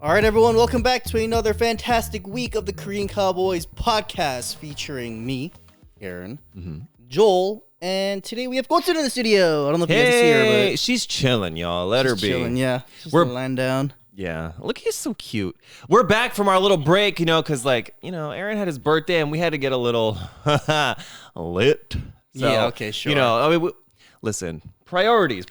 All right, everyone, welcome back to another fantastic week of the Korean Cowboys Podcast featuring me, Aaron, Joel, and today we have Gotsun in the studio. I don't know if you guys see her, but she's chilling, y'all. Let her be. Chilling, yeah. We're lying down. Yeah, look, he's so cute. We're back from our little break, because, Aaron had his birthday and we had to get a little lit. So, yeah, okay, sure. Listen, priorities.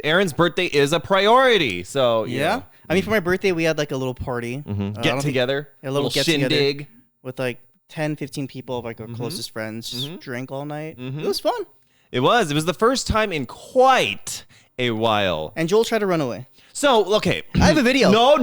Aaron's birthday is a priority, so yeah. I mean, for my birthday, we had like a little party, get together, a little get shindig together with like 10, 15 people of like our closest friends. Just drank all night. It was fun. It was the first time in quite a while. And Joel tried to run away. So, okay. I have a video. No.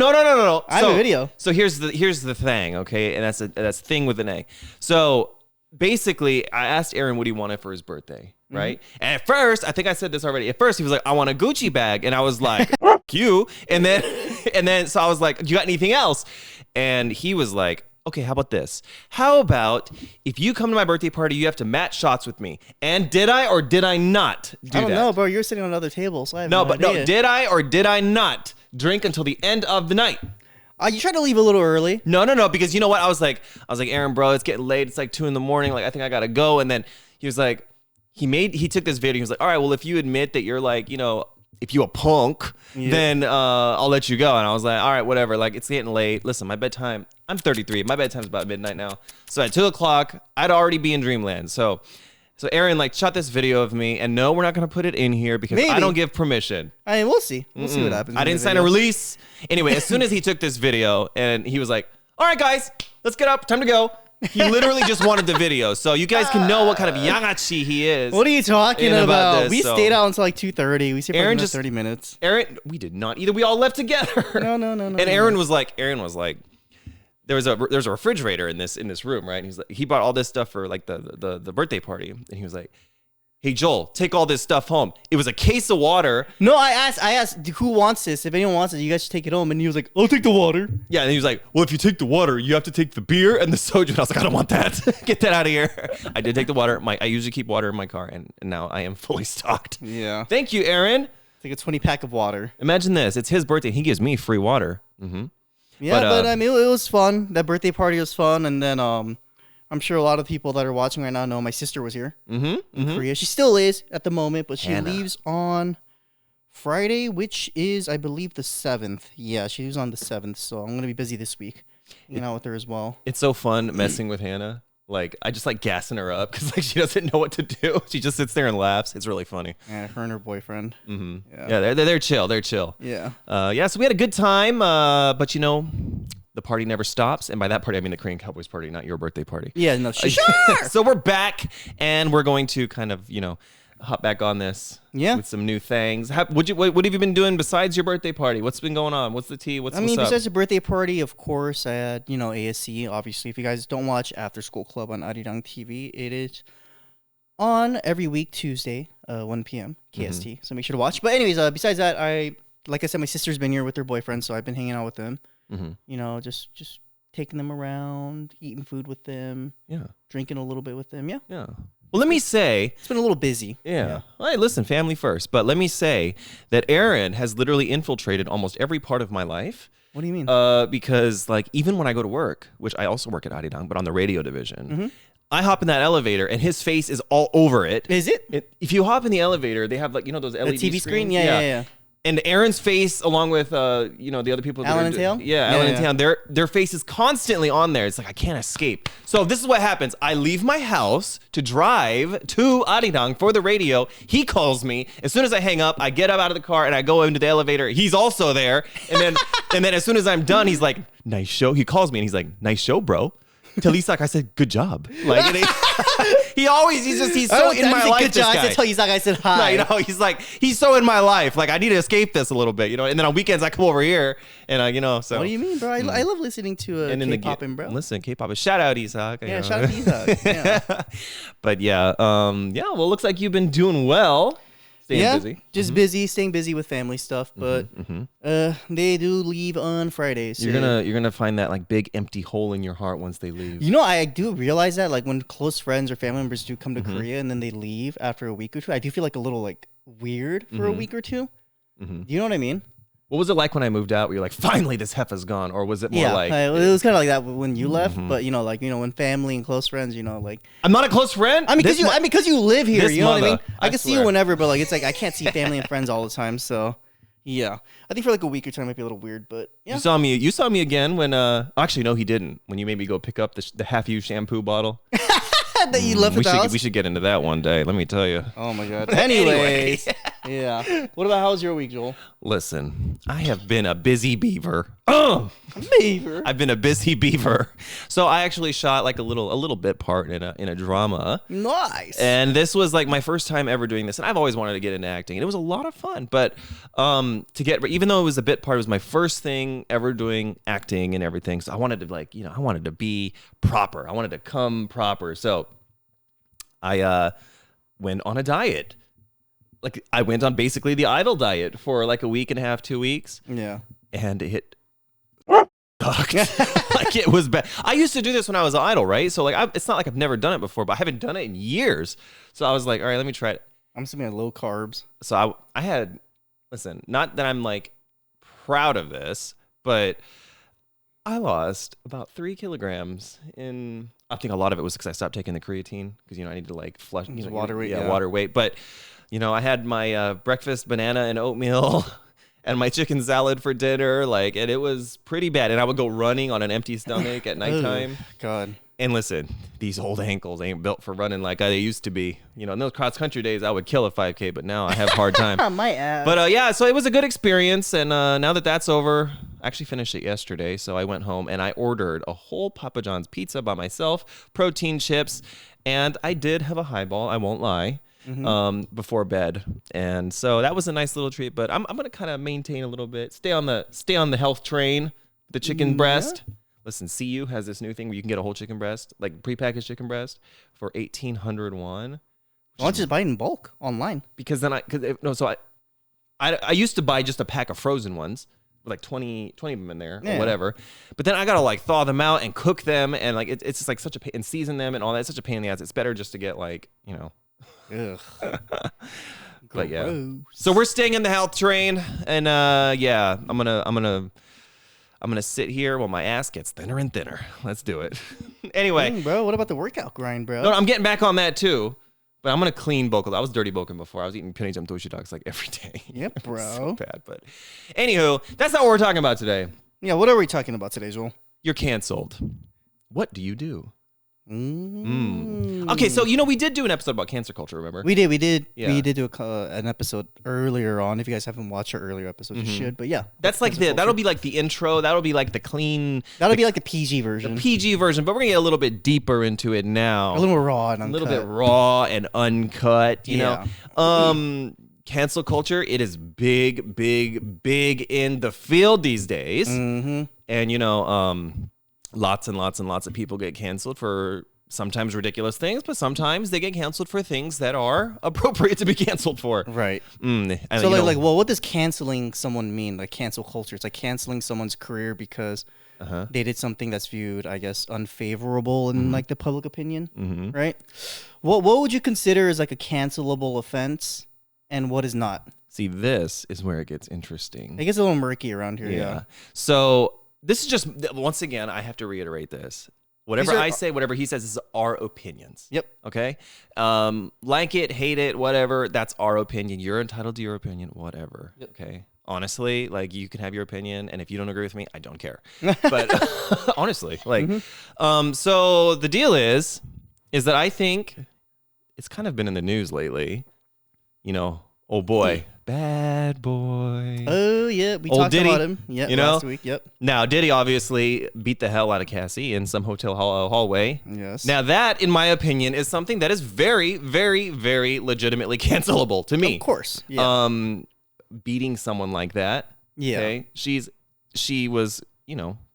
I have a video. So here's the thing, okay? And that's a thing with an A. So basically, I asked Aaron what he wanted for his birthday, right? And at first, I think I said this already. At first, he was like, I want a Gucci bag. And I was like, you. And then so I was like, you got anything else? And he was like, okay, how about this? How about if you come to my birthday party, you have to match shots with me? And did I or did I not do that? I don't know, bro. You're sitting on other tables, so I have no idea. No, did I or did I not drink until the end of the night? You tried to leave a little early. No, because you know what? I was like, Aaron, bro, it's getting late. It's like 2 a.m. Like, I think I gotta go. And then he was like, he took this video. He was like, all right, well, if you admit that you're like, if you a punk, then I'll let you go. And I was like, all right, whatever. Like, it's getting late. Listen, my bedtime, I'm 33. My bedtime's about midnight now. So at 2 o'clock, I'd already be in dreamland. So Aaron shot this video of me, and no, we're not gonna put it in here because I don't give permission. I mean, we'll see. We'll see what happens. I didn't sign a release. Anyway, as soon as he took this video, and he was like, "All right, guys, let's get up. Time to go." He literally just wanted the video, so you guys can know what kind of yangachi he is. What are you talking about? We stayed out until like 2:30. We stayed for Aaron just 30 minutes. Aaron, we did not either. We all left together. No. And Aaron was like. There's a refrigerator in this room, right? And he's like, he bought all this stuff for like the birthday party, and he was like, "Hey Joel, take all this stuff home." It was a case of water. No, I asked who wants this. If anyone wants it, you guys should take it home. And he was like, "I'll take the water." Yeah, and he was like, "Well, if you take the water, you have to take the beer and the soju." And I was like, "I don't want that. Get that out of here." I did take the water. I usually keep water in my car, and now I am fully stocked. Yeah. Thank you, Aaron. It's like a 20-pack of water. Imagine this. It's his birthday. He gives me free water. Yeah, but I mean, it was fun. That birthday party was fun, and then I'm sure a lot of people that are watching right now know my sister was here in Korea. She still is at the moment, but she leaves on Friday, which is, I believe, the 7th. Yeah, she leaves on the 7th, so I'm going to be busy this week hanging out with her as well. It's so fun messing with Hannah. Like, I just like gassing her up because she doesn't know what to do. She just sits there and laughs. It's really funny. Yeah, her and her boyfriend. Yeah, they're chill. They're chill. Yeah. So we had a good time, but the party never stops. And by that party, I mean the Korean Cowboys party, not your birthday party. Yeah, no, sure. So we're back, and we're going to kind of, hop back on this with some new things. What have you been doing besides your birthday party? What's been going on? What's the tea? What's up? Besides the birthday party, of course, I had, ASC, obviously. If you guys don't watch After School Club on Arirang TV, it is on every week, Tuesday, 1 p.m. KST. So make sure to watch. But anyways, besides that, like I said, my sister's been here with her boyfriend, so I've been hanging out with them. Just taking them around, eating food with them. Yeah. Drinking a little bit with them. Yeah. Yeah. Well, let me say... It's been a little busy. Yeah. All right, listen, family first. But let me say that Aaron has literally infiltrated almost every part of my life. What do you mean? Because, even when I go to work, which I also work at Arirang, but on the radio division, I hop in that elevator, and his face is all over it. Is it? If you hop in the elevator, they have, those LED TV screen? Yeah. And Aaron's face, along with the other people, Alan and Tail, Alan and Tail, their face is constantly on there. It's like I can't escape. So this is what happens: I leave my house to drive to Arirang for the radio. He calls me as soon as I hang up. I get up out of the car and I go into the elevator. He's also there, and then as soon as I'm done, he's like, "Nice show." He calls me and he's like, "Nice show, bro." Till Isak, I said, "Good job." Like he's so in my life. Good job. I said, "Tell Isak," I said, "Hi." No, he's so in my life. Like I need to escape this a little bit, And then on weekends I come over here, and So what do you mean, bro? I love listening to K-pop, bro. Listen, K-pop. Shout out Isak. Yeah, shout out to Isak. Yeah. But well, looks like you've been doing well. Staying busy. Just busy, staying busy with family stuff, but they do leave on Fridays. So you're gonna find that big empty hole in your heart once they leave. I do realize that when close friends or family members do come to Korea and then they leave after a week or two, I do feel a little weird for a week or two. Do you know what I mean? What was it like when I moved out? Where you're like, finally, this heifer's gone, or was it more like it was kind of like that when you left? But when family and close friends, like I'm not a close friend. I mean, because you live here, you know what I mean? I can see you whenever, but like it's like I can't see family and friends all the time. So yeah, I think for like a week or two it might be a little weird, but yeah. You saw me again when actually no, he didn't. When you made me go pick up the half-used shampoo bottle. That you left at the house? We should get into that one day. Let me tell you. Oh my god. Anyways, yeah. What about how's your week, Joel? Listen, I have been a busy beaver. Beaver. I've been a busy beaver. So I actually shot like a little bit part in a drama. Nice. And this was like my first time ever doing this, and I've always wanted to get into acting, and it was a lot of fun. But even though it was a bit part, it was my first thing ever doing acting and everything. So I wanted to I wanted to be proper. I wanted to come proper. So I went on a diet. Like I went on basically the Idol diet for like a week and a half, 2 weeks. Yeah. And it sucked. Like it was bad. I used to do this when I was Idol, right? So like it's not like I've never done it before, but I haven't done it in years. So I was like, all right, let me try it. I'm assuming low carbs. So I had, listen, not that I'm like proud of this, but I lost about 3 kilograms in, I think a lot of it was because I stopped taking the creatine because, I need to like flush water weight. Yeah, water weight. But, I had my breakfast banana and oatmeal and my chicken salad for dinner, and it was pretty bad. And I would go running on an empty stomach at nighttime. God. And listen, these old ankles ain't built for running like they used to be. In those cross country days, I would kill a 5K, but now I have a hard time. My ass. But yeah, so it was a good experience. And now that that's over, I actually finished it yesterday. So I went home and I ordered a whole Papa John's pizza by myself, protein chips, and I did have a highball, I won't lie. Before bed, and so that was a nice little treat. But I'm gonna kind of maintain a little bit, stay on the health train. The chicken breast. Listen, CU has this new thing where you can get a whole chicken breast, like prepackaged chicken breast, for 1,800 won. Why don't you just buy it in bulk online? Because then I used to buy just a pack of frozen ones with like 20 of them in there or whatever. But then I gotta like thaw them out and cook them, and like it's just like such a pain, and season them and all that. It's such a pain in the ass. It's better just to get like Ugh. But yeah, so we're staying in the health train, and yeah, I'm gonna sit here while my ass gets thinner and thinner. Let's do it. Anyway, bro, what about the workout grind, bro? No, I'm getting back on that too, but I'm gonna clean bulk. I was dirty bulking before. I was eating penny jump toshi dogs like every day. Yep, bro. So bad, but anywho, that's not what we're talking about today. Yeah, what are we talking about today, Joel? You're canceled. What do you do? Okay, so we did do an episode about cancer culture. Remember? We did. Yeah. We did do an episode earlier on. If you guys haven't watched our earlier episodes, you should. But yeah, that's like that'll be like the intro. That'll be like the clean. That'll be like the PG version. The PG version, but we're gonna get a little bit deeper into it now. A little raw and uncut. A little bit raw and uncut. You know. Cancel culture. It is big in the field these days, and lots and lots and lots of people get canceled for sometimes ridiculous things, but sometimes they get canceled for things that are appropriate to be canceled for. Right. So well, what does canceling someone mean? Like cancel culture. It's like canceling someone's career because they did something that's viewed, I guess, unfavorable in like the public opinion. Right. What would you consider as like a cancelable offense, and what is not? See, this is where it gets interesting. It gets a little murky around here. Yeah. So this is just, once again, I have to reiterate this. Whatever I say, whatever he says is our opinions. Yep. Okay? Like it, hate it, whatever, that's our opinion. You're entitled to your opinion, whatever. Yep. Okay? Honestly, like, you can have your opinion, and if you don't agree with me, I don't care. But honestly, like, so the deal is that I think it's kind of been in the news lately. Oh boy. Bad boy. Oh, yeah. We talked Diddy, about him last week. Yep. Now, Diddy obviously beat the hell out of Cassie in some hotel hallway. Yes. Now, that, in my opinion, is something that is very, very, very legitimately cancelable to me. Of course. Yeah. Beating someone like that. Yeah. Okay? She was,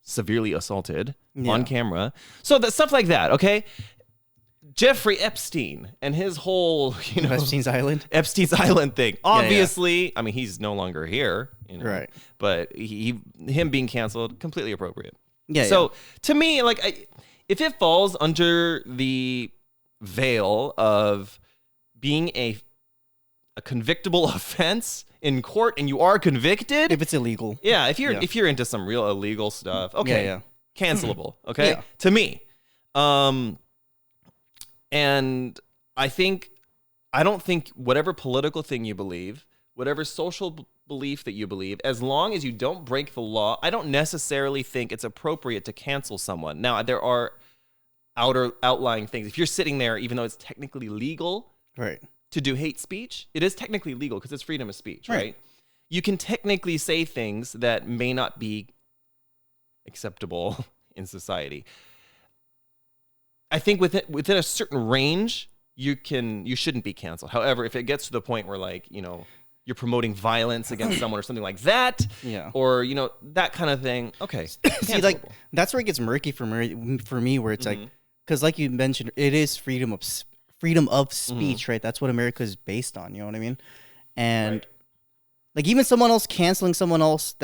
severely assaulted on camera. So stuff like that, okay? Jeffrey Epstein and his whole, Epstein's Island thing. Obviously, I mean, he's no longer here, right? But him being canceled, completely appropriate. Yeah. So to me, like, if it falls under the veil of being a convictable offense, in court and you are convicted, If it's illegal. yeah, if you're into some real illegal stuff, okay, Yeah. cancelable, okay, Yeah. to me. And I don't think whatever political thing you believe, whatever social belief that you believe, as long as you don't break the law, I don't necessarily think it's appropriate to cancel someone. Now, there are outlying things. If you're sitting there, even though it's technically legal Right. to do hate speech, it is technically legal because it's freedom of speech, right? You can technically say things that may not be acceptable in society. I think within a certain range, you shouldn't be canceled. However, if it gets to the point where, like, you know, you're promoting violence against someone or something like that, or, you know, that kind of thing, okay. See, like, that's where it gets murky for me, where it's like, because like you mentioned, it is freedom of speech, right? That's what America is based on. You know what I mean? And like, even someone else canceling someone else,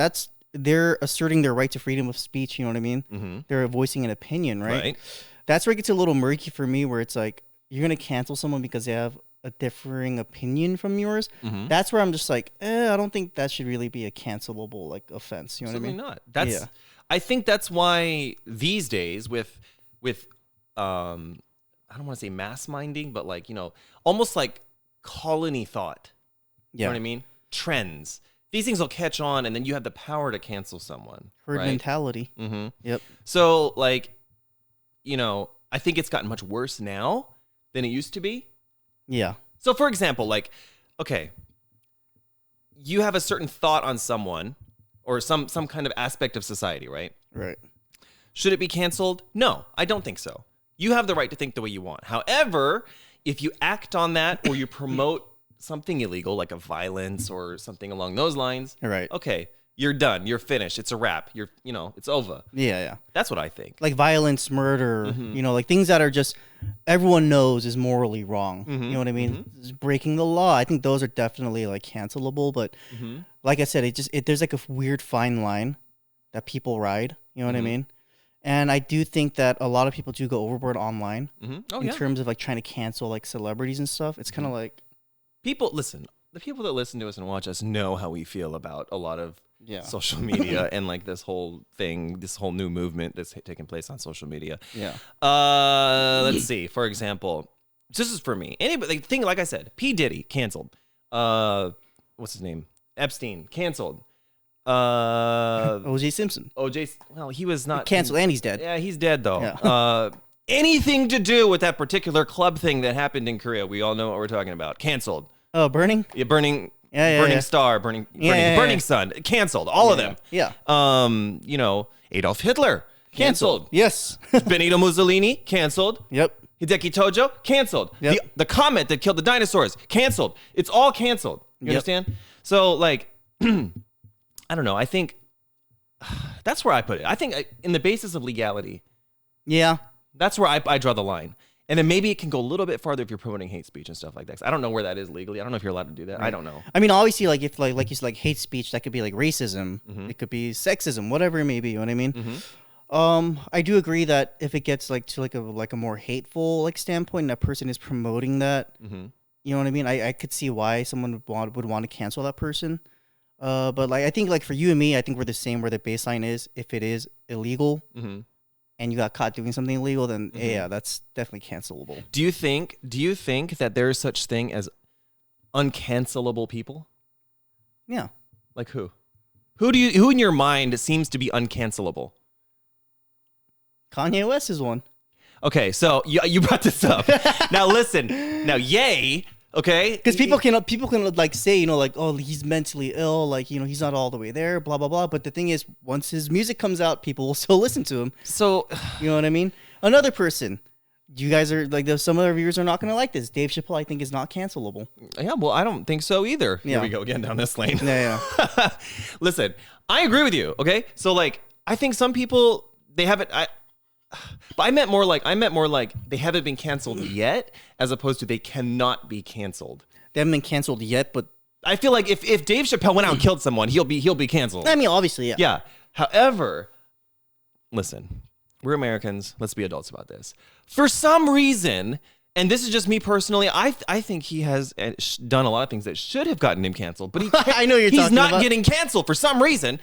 they're asserting their right to freedom of speech. You know what I mean? They're voicing an opinion, right? That's where it gets a little murky for me, where it's like, you're gonna cancel someone because they have a differing opinion from yours. That's where I'm just like, I don't think that should really be a cancelable, like, offense. You know what I mean? Not. I think that's why these days with I don't want to say mass minding, but, like, you know, almost like colony thought. You know what I mean? Trends. These things will catch on, and then you have the power to cancel someone. Herd mentality. Yep. So, like, you know, I think it's gotten much worse now than it used to be. Yeah. So, for example, like, okay, you have a certain thought on someone or some kind of aspect of society, right? Right. Should it be canceled? No, I don't think so. You have the right to think the way you want. However, if you act on that or you promote something illegal, like a violence or something along those lines, right? Okay, you're done. You're finished. It's a wrap. It's over. Yeah. That's what I think. Like violence, murder, you know, like things that are just everyone knows is morally wrong. You know what I mean? Breaking the law. I think those are definitely, like, cancelable. But like I said, there's like a weird fine line that people ride. You know what I mean? And I do think that a lot of people do go overboard online in terms of, like, trying to cancel, like, celebrities and stuff. It's kind of like the people that listen to us and watch us know how we feel about a lot of social media and, like, this whole new movement that's taking place on social media. Let's see. For example, this is for me. Anybody think, like I said, P. Diddy canceled. What's his name? Epstein canceled. O.J. Simpson. Well, he was not canceled, and he's dead. Yeah, he's dead though. Anything to do with that particular club thing that happened in Korea, we all know what we're talking about. Canceled. Oh, burning. Yeah, burning. Burning Star, Burning Sun, canceled. All of them. Yeah. You know, Adolf Hitler, canceled. Yes. Benito Mussolini, canceled. Yep. Hideki Tojo, canceled. Yep. The comet that killed the dinosaurs, canceled. It's all canceled. You understand? So, like, I don't know. I think that's where I put it. I think in the basis of legality. Yeah. That's where I draw the line. And then maybe it can go a little bit farther if you're promoting hate speech and stuff like that. I don't know where that is legally. I don't know if you're allowed to do that. Right. I don't know. I mean, obviously, like, if like you said, like, hate speech, that could be like racism. It could be sexism, whatever it may be. You know what I mean? I do agree that if it gets like to like a more hateful, like, standpoint, and that person is promoting that, you know what I mean? I could see why someone would want to cancel that person. But, like, I think, like, for you and me, I think we're the same. Where the baseline is, if it is illegal. And you got caught doing something illegal, then yeah, that's definitely cancelable. Do you think that there is such thing as uncancelable people? Yeah. Like who? Who in your mind seems to be uncancelable? Kanye West is one. Okay, so you brought this up. Now listen. Now, Ye. Okay, because people can like say, you know, like, oh, he's mentally ill, like, you know, he's not all the way there, blah blah blah. But the thing is, once his music comes out, people will still listen to him. So, you know what I mean? Another person, you guys are like, some other viewers are not going to like this. Dave Chappelle, I think, is not cancelable. Yeah, well, I don't think so either. Here we go again down this lane. Yeah. Listen, I agree with you. Okay, so, like, I think some people, they haven't. But I meant more like they haven't been canceled yet, as opposed to they cannot be canceled. They haven't been canceled yet, but I feel like if Dave Chappelle went out and killed someone, he'll be canceled. I mean, obviously, yeah. Yeah. However, listen, we're Americans. Let's be adults about this. For some reason, and this is just me personally. I think he has done a lot of things that should have gotten him canceled, but I know he's not getting canceled for some reason.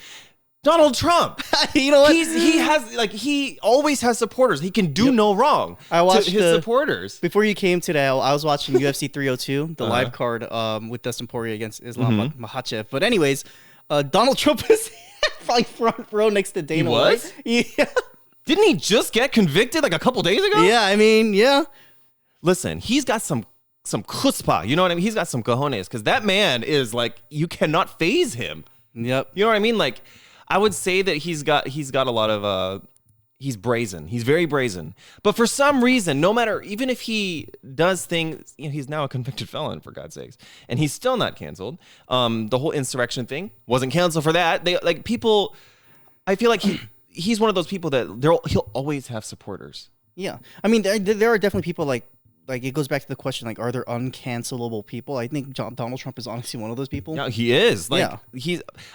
Donald Trump. You know what? He always has supporters. He can do no wrong. I watched to his supporters. Before you came today, I was watching UFC 302, the live card with Dustin Poirier against Islam Makhachev. But anyways, Donald Trump is like front row next to Dana White. Yeah. Didn't he just get convicted like a couple days ago? Yeah, I mean, yeah. Listen, he's got some chutzpah. You know what I mean? He's got some cojones because that man is like, you cannot phase him. Yep. You know what I mean? Like, I would say that he's got a lot of he's brazen. He's very brazen. But for some reason, no matter, even if he does things, he's now a convicted felon, for God's sakes, and he's still not canceled. The whole insurrection thing wasn't canceled for that. People. I feel like he's one of those people that he'll always have supporters. Yeah, I mean, there are definitely people like it goes back to the question, like, are there uncancelable people? I think Donald Trump is honestly one of those people. No, he is. Like,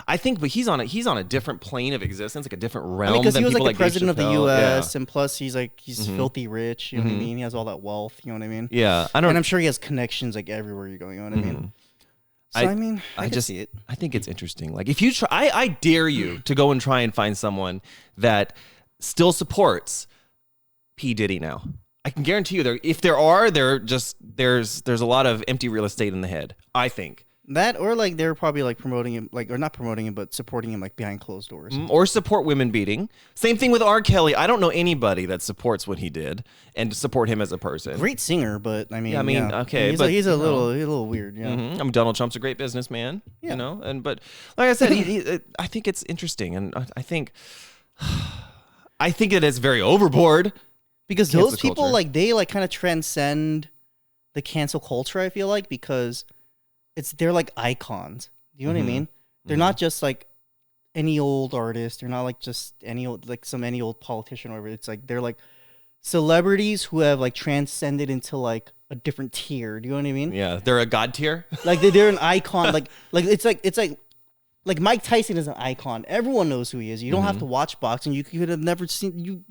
I think, but he's on a different plane of existence, like a different realm. Because he was like the president of the U.S. and plus he's filthy rich. You know what I mean? He has all that wealth. You know what I mean? Yeah, and I'm sure he has connections like everywhere you go. You know what I mean? So I mean, I just see it. I think it's interesting. Like, if you try, I dare you to go and try and find someone that still supports P. Diddy now. I can guarantee you, there's a lot of empty real estate in the head. I think that, or like they're probably like promoting him, like, or not promoting him, but supporting him like behind closed doors, or support women beating. Same thing with R. Kelly. I don't know anybody that supports what he did and support him as a person. Great singer, but I mean, okay, he's a little weird. Yeah, I mean, Donald Trump's a great businessman. Yeah. But like I said, I think it's interesting, and I think it is very overboard. Because those people, culture. Like, they, like, kind of transcend the cancel culture, I feel like, because they're, like, icons. You know what I mean? They're not just, like, any old artist. They're not, like, just any old politician or whatever. It's, like, they're, like, celebrities who have, like, transcended into, like, a different tier. Do you know what I mean? Yeah, they're a god tier. Like, they're an icon. like, it's like Mike Tyson is an icon. Everyone knows who he is. You don't have to watch boxing. You could have never seen...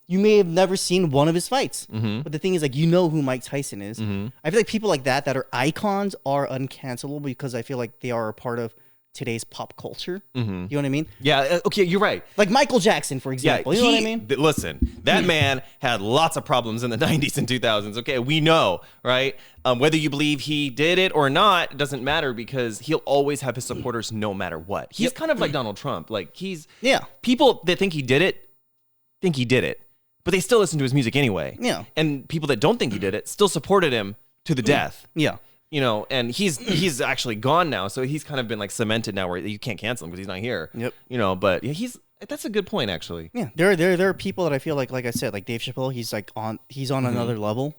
You may have never seen one of his fights, but the thing is, like, you know who Mike Tyson is. I feel like people like that are icons are uncancelable because I feel like they are a part of today's pop culture. You know what I mean? Yeah. Okay, you're right. Like Michael Jackson, for example. You know what I mean? Listen, that man had lots of problems in the 90s and 2000s. Okay, we know, right? Whether you believe he did it or not, it doesn't matter because he'll always have his supporters no matter what. He's kind of like Donald Trump. Like, people that think he did it. But they still listen to his music anyway. Yeah. And people that don't think he did it still supported him to the death. Yeah. And he's actually gone now, so he's kind of been like cemented now where you can't cancel him because he's not here. Yep. But that's a good point actually. Yeah. There are people that I feel like I said, like Dave Chappelle, he's on another level.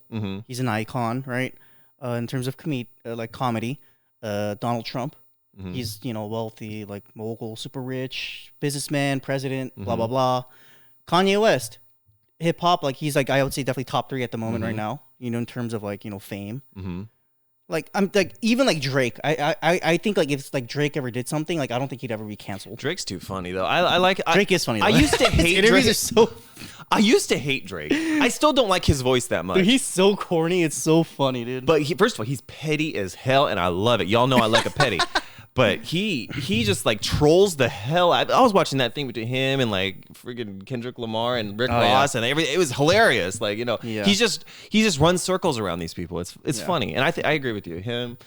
He's an icon, right? In terms of comedy. Donald Trump. He's, wealthy, like mogul, super rich, businessman, president, blah blah blah. Kanye West. Hip hop, like he's like I would say definitely top 3 at the moment right now. In terms of like fame. Like I'm like even like Drake. I think like if like Drake ever did something, like I don't think he'd ever be canceled. Drake's too funny though. I like Drake is funny. Though. I used to hate Drake. I used to hate Drake. I still don't like his voice that much. Dude, he's so corny. It's so funny, dude. But first of all, he's petty as hell, and I love it. Y'all know I like a petty. But he just like trolls the hell out. I was watching that thing between him and like freaking Kendrick Lamar and Rick Ross and everything. It was hilarious. Like, he just runs circles around these people. It's funny. And I agree with you. Him,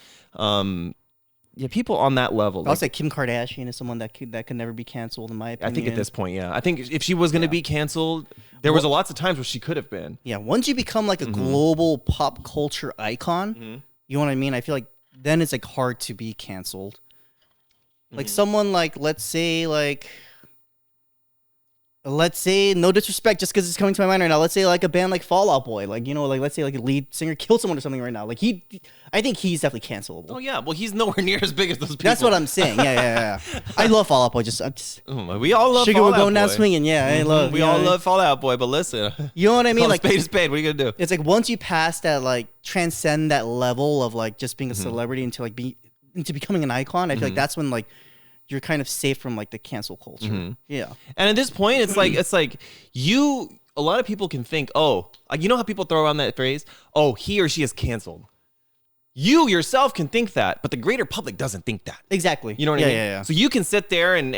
people on that level. I'll say Kim Kardashian is someone that could never be canceled in my opinion. I think at this point, I think if she was going to be canceled, there was lots of times where she could have been. Yeah. Once you become like a global pop culture icon, you know what I mean? I feel like then it's like hard to be canceled. Like someone like, let's say, no disrespect just because it's coming to my mind right now. Let's say like a band like Fall Out Boy. Like, let's say like a lead singer killed someone or something right now. Like I think he's definitely cancelable. Oh yeah, well he's nowhere near as big as those people. That's what I'm saying. Yeah. I love Fall Out Boy. We all love Sugar, Fall Out Boy. we're going down swinging. Yeah, I love. We all love Fall Out Boy, but listen. You know what I mean? Like spade is spade. What are you gonna do? It's like once you pass that, like transcend that level of like just being a celebrity into becoming an icon, I feel like that's when like you're kind of safe from like the cancel culture. Yeah. And at this point, it's like a lot of people can think, oh, you know how people throw around that phrase, oh, he or she is canceled. You yourself can think that, but the greater public doesn't think that. Exactly. You know what I mean? Yeah. So you can sit there and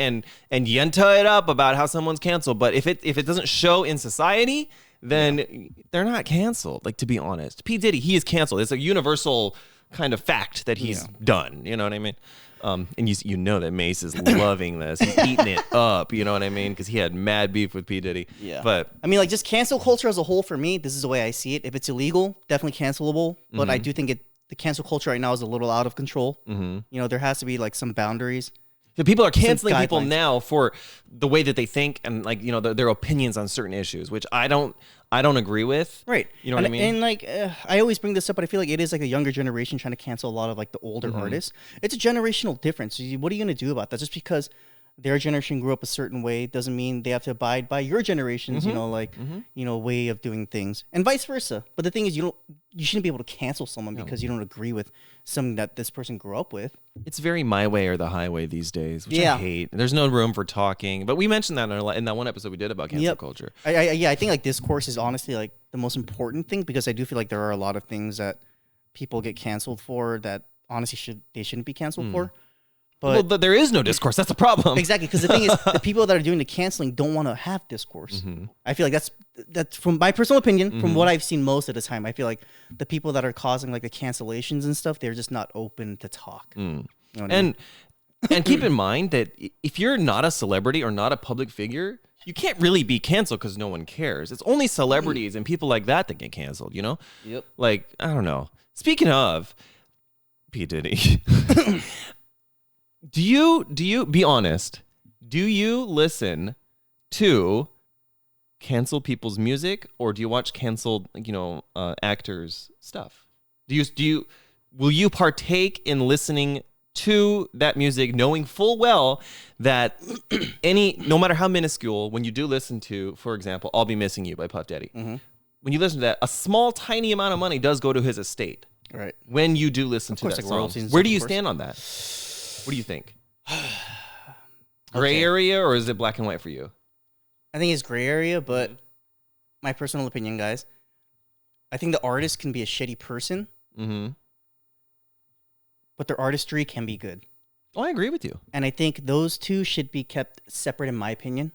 yenta it up about how someone's canceled, but if it doesn't show in society, then they're not canceled. Like, to be honest, P. Diddy, he is canceled. It's a universal kind of fact that he's done. You know what I mean? And you know that Mace is loving this. He's eating it up. You know what I mean? Because he had mad beef with P. Diddy. Yeah. But I mean, like, just cancel culture as a whole for me, this is the way I see it. If it's illegal, definitely cancelable. But I do think the cancel culture right now is a little out of control. You know, there has to be like some boundaries. the people are canceling people guidelines. now for the way that they think and like, you know, their opinions on certain issues, which I don't agree with. Right. You know what I mean? And like, I always bring this up, but I feel like it is like a younger generation trying to cancel a lot of like the older artists. It's a generational difference. What are you going to do about that? Just because their generation grew up a certain way doesn't mean they have to abide by your generation's, you know, like, you know, way of doing things, and vice versa. But the thing is, you shouldn't be able to cancel someone because you don't agree with something that this person grew up with. It's very my way or the highway these days, which Yeah. I hate. There's no room for talking, but we mentioned that in that one episode we did about cancel culture. I think like discourse is honestly like the most important thing, because I do feel like there are a lot of things that people get canceled for that honestly they shouldn't be canceled for. But Well, there is no discourse. That's the problem. exactly, because the thing is, the people that are doing the canceling don't want to have discourse. I feel like that's from my personal opinion, from what I've seen most of the time. I feel like the people that are causing like the cancellations and stuff, they're just not open to talk. You know what I mean? And keep in mind that if you're not a celebrity or not a public figure, you can't really be canceled because no one cares. It's only celebrities and people like that get canceled, you know? Yep. Like, I don't know. Speaking of P. Diddy, do you be honest? Do you listen to cancel people's music, or do you watch canceled, you know, actors' stuff? Will you partake in listening to that music, knowing full well that no matter how minuscule, when you do listen to, for example, "I'll Be Missing You" by Puff Daddy, when you listen to that, a small, tiny amount of money does go to his estate. Right. When you do listen to course, that like song, royalties and where stuff, do you of course. stand on that? What do you think? Gray area, or is it black and white for you? I think it's gray area, but my personal opinion, guys, I think the artist can be a shitty person, but their artistry can be good. Oh, I agree with you. And I think those two should be kept separate, in my opinion.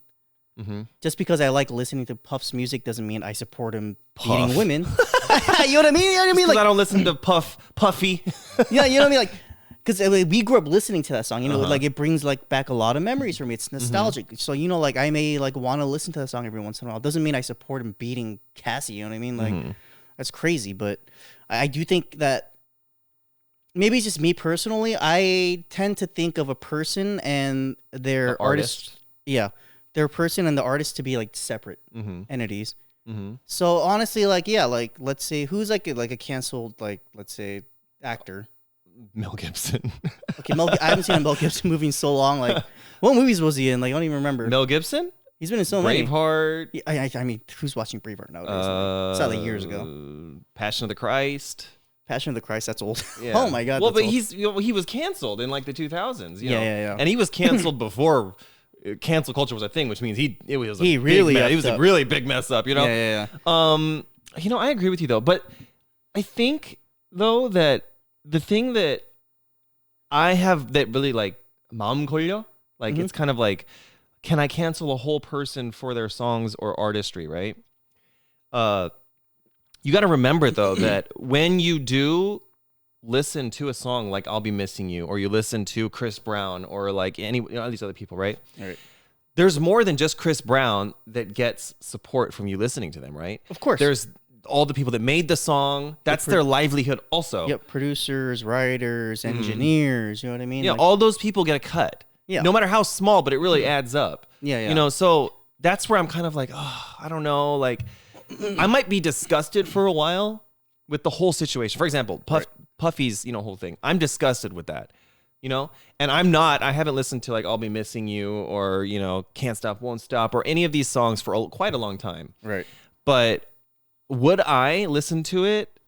Just because I like listening to Puff's music doesn't mean I support him beating women. You know what I mean? You know what I mean? Because Like, I don't listen to Puffy. yeah, you know what I mean? Like, because we grew up listening to that song, you know, like it brings like back a lot of memories for me. It's nostalgic. So, you know, like I may like want to listen to that song every once in a while. It doesn't mean I support him beating Cassie, you know what I mean? Like, that's crazy. But I do think that maybe it's just me personally. I tend to think of a person and their artist. Yeah. Their person and the artist to be like separate entities. So honestly, like, yeah, like let's say who's like a canceled, like, let's say actor. Mel Gibson. Okay, I haven't seen a Mel Gibson movie in so long. Like, what movies was he in? Like, I don't even remember. Mel Gibson? He's been in so many. Braveheart. Yeah, I mean, who's watching Braveheart nowadays? It's not like years ago. Passion of the Christ. Passion of the Christ, that's old. Yeah. Oh my God. Well, that's but old. he was canceled in like the 2000s. You know? Yeah. And he was canceled before cancel culture was a thing, which means he was He really he was effed a up. really big mess up. You know? Yeah. You know, I agree with you though, but I think though that the thing that I have that really like 마음 걸려, like it's kind of like, can I cancel a whole person for their songs or artistry, right? You got to remember though that when you do listen to a song like "I'll Be Missing You," or you listen to Chris Brown, or like these other people, right? Right. There's more than just Chris Brown that gets support from you listening to them, right? Of course. There's all the people that made the song. That's their livelihood also. Yep, producers, writers, engineers, you know what I mean? Yeah, Like, all those people get a cut. Yeah. No matter how small, but it really adds up. Yeah. You know, so that's where I'm kind of like, oh, I don't know. Like, I might be disgusted for a while with the whole situation. For example, Puffy's, you know, whole thing. I'm disgusted with that, you know? And I haven't listened to like "I'll Be Missing You" or, you know, "Can't Stop, Won't Stop" or any of these songs for quite a long time. Right. But would I listen to it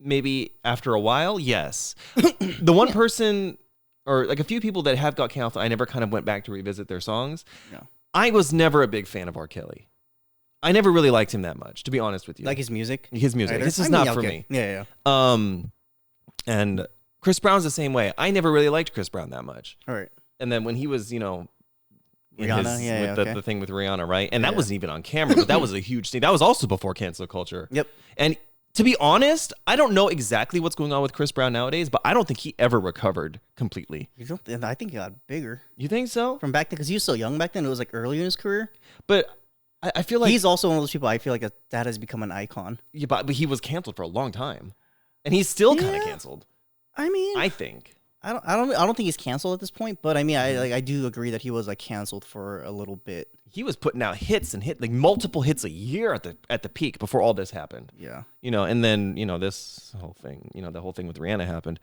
maybe after a while? Yes. The one person or like a few people that have got canceled, I never kind of went back to revisit their songs. No. I was never a big fan of R. Kelly. I never really liked him that much, to be honest with you. Like his music? His music. Either? This is not for me. Yeah. And Chris Brown's the same way. I never really liked Chris Brown that much. All right. And then when he was, Rihanna, the thing with Rihanna, right? And that wasn't even on camera, but that was a huge thing. That was also before cancel culture. Yep. And to be honest, I don't know exactly what's going on with Chris Brown nowadays, but I don't think he ever recovered completely. I think he got bigger. You think so? From back then, because he was so young back then. It was like early in his career. But I feel like he's also one of those people. I feel like that has become an icon. Yeah, but he was canceled for a long time, and he's still kind of canceled. I mean, I think I don't think he's canceled at this point. But I mean, I do agree that he was like canceled for a little bit. He was putting out hits like multiple hits a year at the peak before all this happened. Yeah, and then this whole thing, the whole thing with Rihanna happened.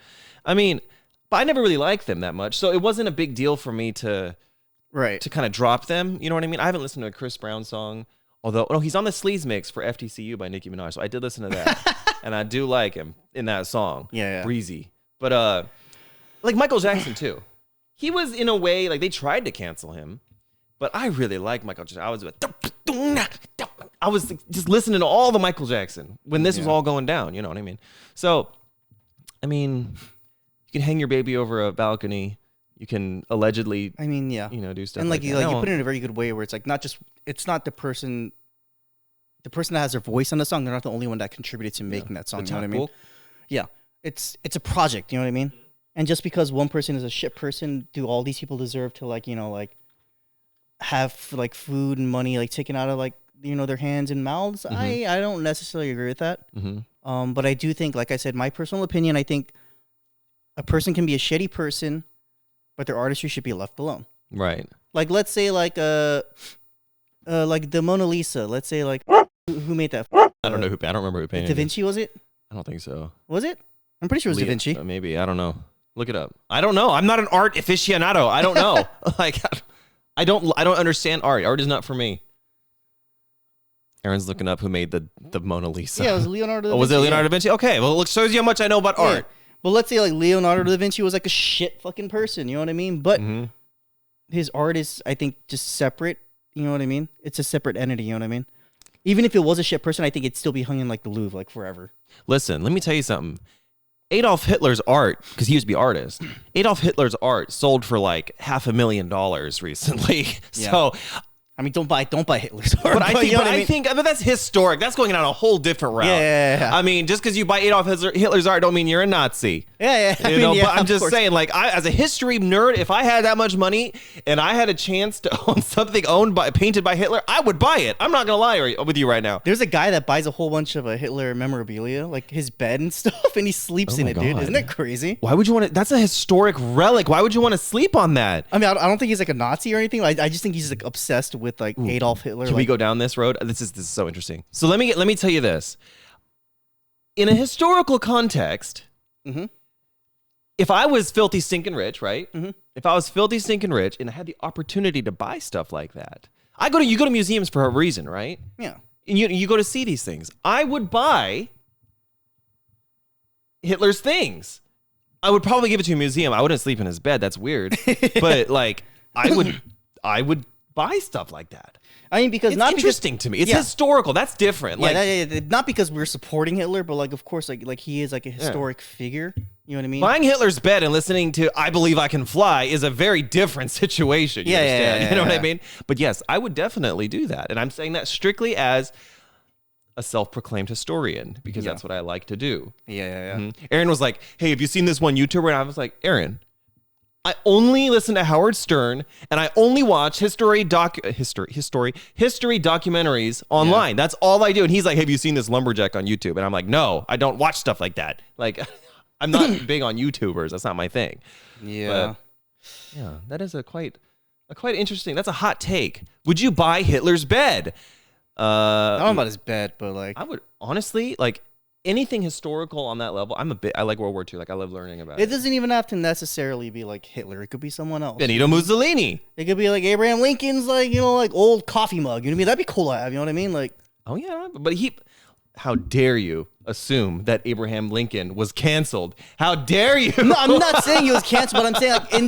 I mean, but I never really liked them that much, so it wasn't a big deal for me to kind of drop them. You know what I mean? I haven't listened to a Chris Brown song, although he's on the Sleaze mix for FTCU by Nicki Minaj, so I did listen to that, and I do like him in that song. Yeah. Breezy. But like Michael Jackson too, he was in a way like they tried to cancel him. But I really like Michael Jackson. I was just listening to all the Michael Jackson when this was all going down. You know what I mean? So, I mean, you can hang your baby over a balcony. You can allegedly, do stuff. And like that. you put it in a very good way where it's like it's not the person that has their voice on the song. They're not the only one that contributed to making that song. You know what I mean? Yeah, it's a project. You know what I mean? And just because one person is a shit person, do all these people deserve to have like food and money like taken out of their hands and mouths? I don't necessarily agree with that. But I do think, like I said, my personal opinion, I think a person can be a shitty person, but their artistry should be left alone. Right. Like let's say like the Mona Lisa. Let's say who made that? I don't remember who painted it. Da Vinci, was it? I don't think so. Was it? I'm pretty sure it was Da Vinci. Maybe. I don't know. Look it up. I don't know. I'm not an art aficionado. I don't know. I don't understand art. Art is not for me. Aaron's looking up who made the Mona Lisa. Yeah, it was Leonardo da Vinci. Was it Leonardo da Vinci? Okay, well, it shows you how much I know about art. But let's say Leonardo da Vinci was like a shit fucking person, you know what I mean? But his art is, I think, just separate, you know what I mean? It's a separate entity, you know what I mean? Even if it was a shit person, I think it'd still be hung in the Louvre forever. Listen, let me tell you something. Adolf Hitler's art, because he used to be artist, Adolf Hitler's art sold for $500,000 recently. Yeah. So, I mean, don't buy Hitler's art. But I think that's historic. That's going down a whole different route. Yeah. I mean, just because you buy Adolf Hitler's art don't mean you're a Nazi. Yeah. But I'm just saying, as a history nerd, if I had that much money and I had a chance to own something painted by Hitler, I would buy it. I'm not gonna lie with you right now. There's a guy that buys a whole bunch of Hitler memorabilia, like his bed and stuff, and he sleeps in it, dude. Isn't that crazy? Why would you want to? That's a historic relic. Why would you want to sleep on that? I mean, I don't think he's a Nazi or anything. I just think he's obsessed with Adolf Hitler. Can we go down this road? This is so interesting. So let me tell you this. In a historical context, if I was filthy stinking rich, right? If I was filthy stinking rich and I had the opportunity to buy stuff like that, you go to museums for a reason, right? Yeah. And you go to see these things. I would buy Hitler's things. I would probably give it to a museum. I wouldn't sleep in his bed. That's weird. But I would buy stuff like that. I mean, because it's not interesting to me. It's historical. That's different. Not because we're supporting Hitler, but of course, he is a historic figure. You know what I mean? Buying Hitler's bed and listening to "I Believe I Can Fly" is a very different situation. You understand? You know what I mean? But yes, I would definitely do that, and I'm saying that strictly as a self-proclaimed historian because that's what I like to do. Yeah. Aaron was like, "Hey, have you seen this one YouTuber?" And I was like, "Aaron, I only listen to Howard Stern and I only watch history documentaries online. Yeah. That's all I do." And he's like, "Have you seen this lumberjack on YouTube?" And I'm like, "No, I don't watch stuff like that. I'm not big on YouTubers. That's not my thing." Yeah. But, that is a quite interesting. That's a hot take. Would you buy Hitler's bed? I don't know about his bed, but I would honestly anything historical on that level. I like World War II. I love learning about it. It doesn't even have to necessarily be Hitler. It could be someone else. Benito Mussolini. It could be Abraham Lincoln's old coffee mug. You know what I mean? That'd be cool to have. You know what I mean? Oh yeah, but how dare you assume that Abraham Lincoln was canceled? How dare you? No, I'm not saying he was canceled, but I'm saying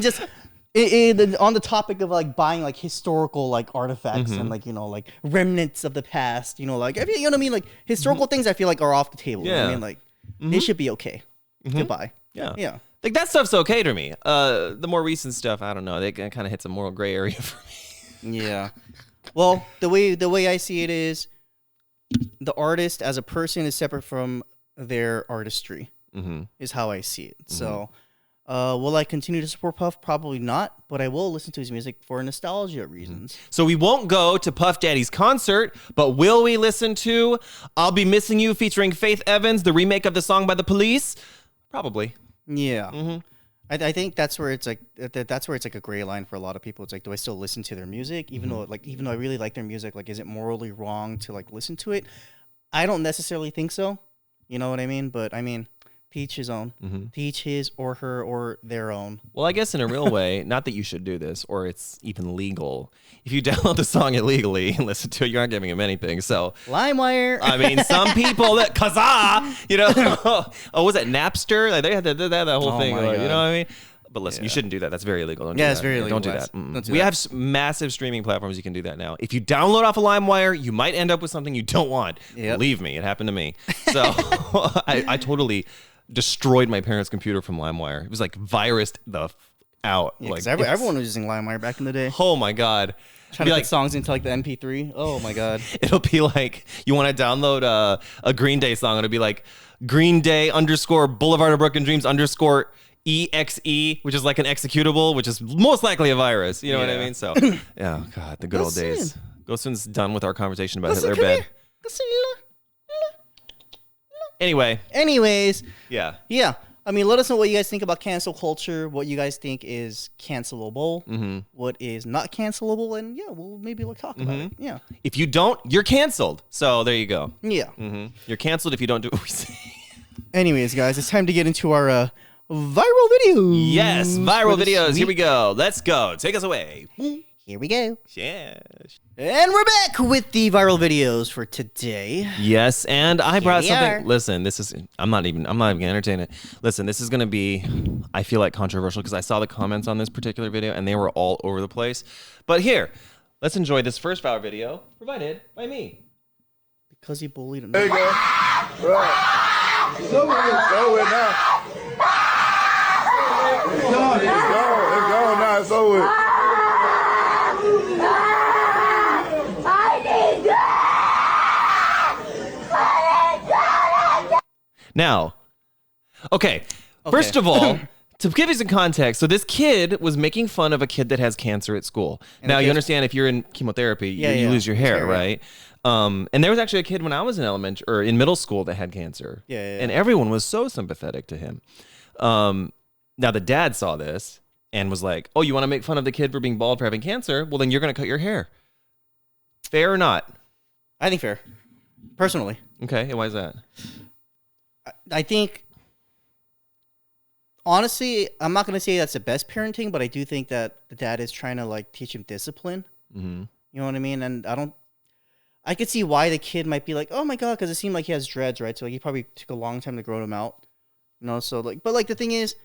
On the topic of like buying like historical like artifacts and like like remnants of the past, like you know what I mean, like historical things I feel like are off the table. You know what I mean, like they should be okay to buy. Yeah. Like that stuff's okay to me. The more recent stuff, I don't know. It kind of hits a moral gray area for me. Yeah. Well, the way I see it is, the artist as a person is separate from their artistry. Is how I see it. So. Will I continue to support Puff? Probably not, but I will listen to his music for nostalgia reasons. So we won't go to Puff Daddy's concert, but will we listen to I'll Be Missing You featuring Faith Evans, the remake of the song by The Police? Probably. Yeah. I think that's where it's like a gray line for a lot of people. It's like, do I still listen to their music even though I really like their music? Like, is it morally wrong to like listen to it? I don't necessarily think so. You know what I mean? But I mean, to each his own. To each his or her or their own. Well, I guess in a real way, not that you should do this or it's even legal. If you download the song illegally and listen to it, you aren't giving him anything. So LimeWire. I mean, some people that was it Napster? Like, they had that whole thing. Like, you know what I mean? But listen, you shouldn't do that. That's very illegal. Don't do it's that. very illegal. Don't do that. We have massive streaming platforms you can do that now. If you download off a LimeWire, you might end up with something you don't want. Believe me, it happened to me. So I totally destroyed my parents' computer from LimeWire. It was like virused out. Yeah, like everyone was using LimeWire back in the day. Oh my god. Trying to put songs into like the MP3. Oh my god. It'll be like you want to download a Green Day song. It'll be like Green Day _ Boulevard of Broken Dreams _ EXE, which is like an executable, which is most likely a virus. You know what I mean? So, yeah, God, the good old days. Ghostin's done with our conversation about Hitler bed. Anyways. Yeah. I mean, let us know what you guys think about cancel culture, what you guys think is cancelable, what is not cancelable, and we'll maybe talk about it. Yeah. If you don't, you're canceled. So there you go. Yeah. You're canceled if you don't do what we say. Anyways, guys, it's time to get into our viral videos. Yes, viral videos. Here we go. Let's go. Take us away. Here we go. Yes. And we're back with the viral videos for today. Yes, and I brought something. Listen, this is I'm not even gonna entertain it. Listen, this is gonna be, I feel like, controversial because I saw the comments on this particular video and they were all over the place. But here, let's enjoy this first viral video provided by me. Because he bullied him. There you go. Right. So it's now. It's gone now. It's over. Now, okay, first of all, to give you some context, so this kid was making fun of a kid that has cancer at school. And now, you understand if you're in chemotherapy, you lose your hair, right? And there was actually a kid when I was in middle school that had cancer. And everyone was so sympathetic to him. Now, the dad saw this and was like, oh, you want to make fun of the kid for being bald for having cancer? Well, then you're going to cut your hair. Fair or not? I think fair. Personally. Okay, and why is that? I think, honestly, I'm not going to say that's the best parenting, but I do think that the dad is trying to teach him discipline. You know what I mean? And I could see why the kid might be like, oh my God, because it seemed like he has dreads, right? So he probably took a long time to grow them out. So but the thing is,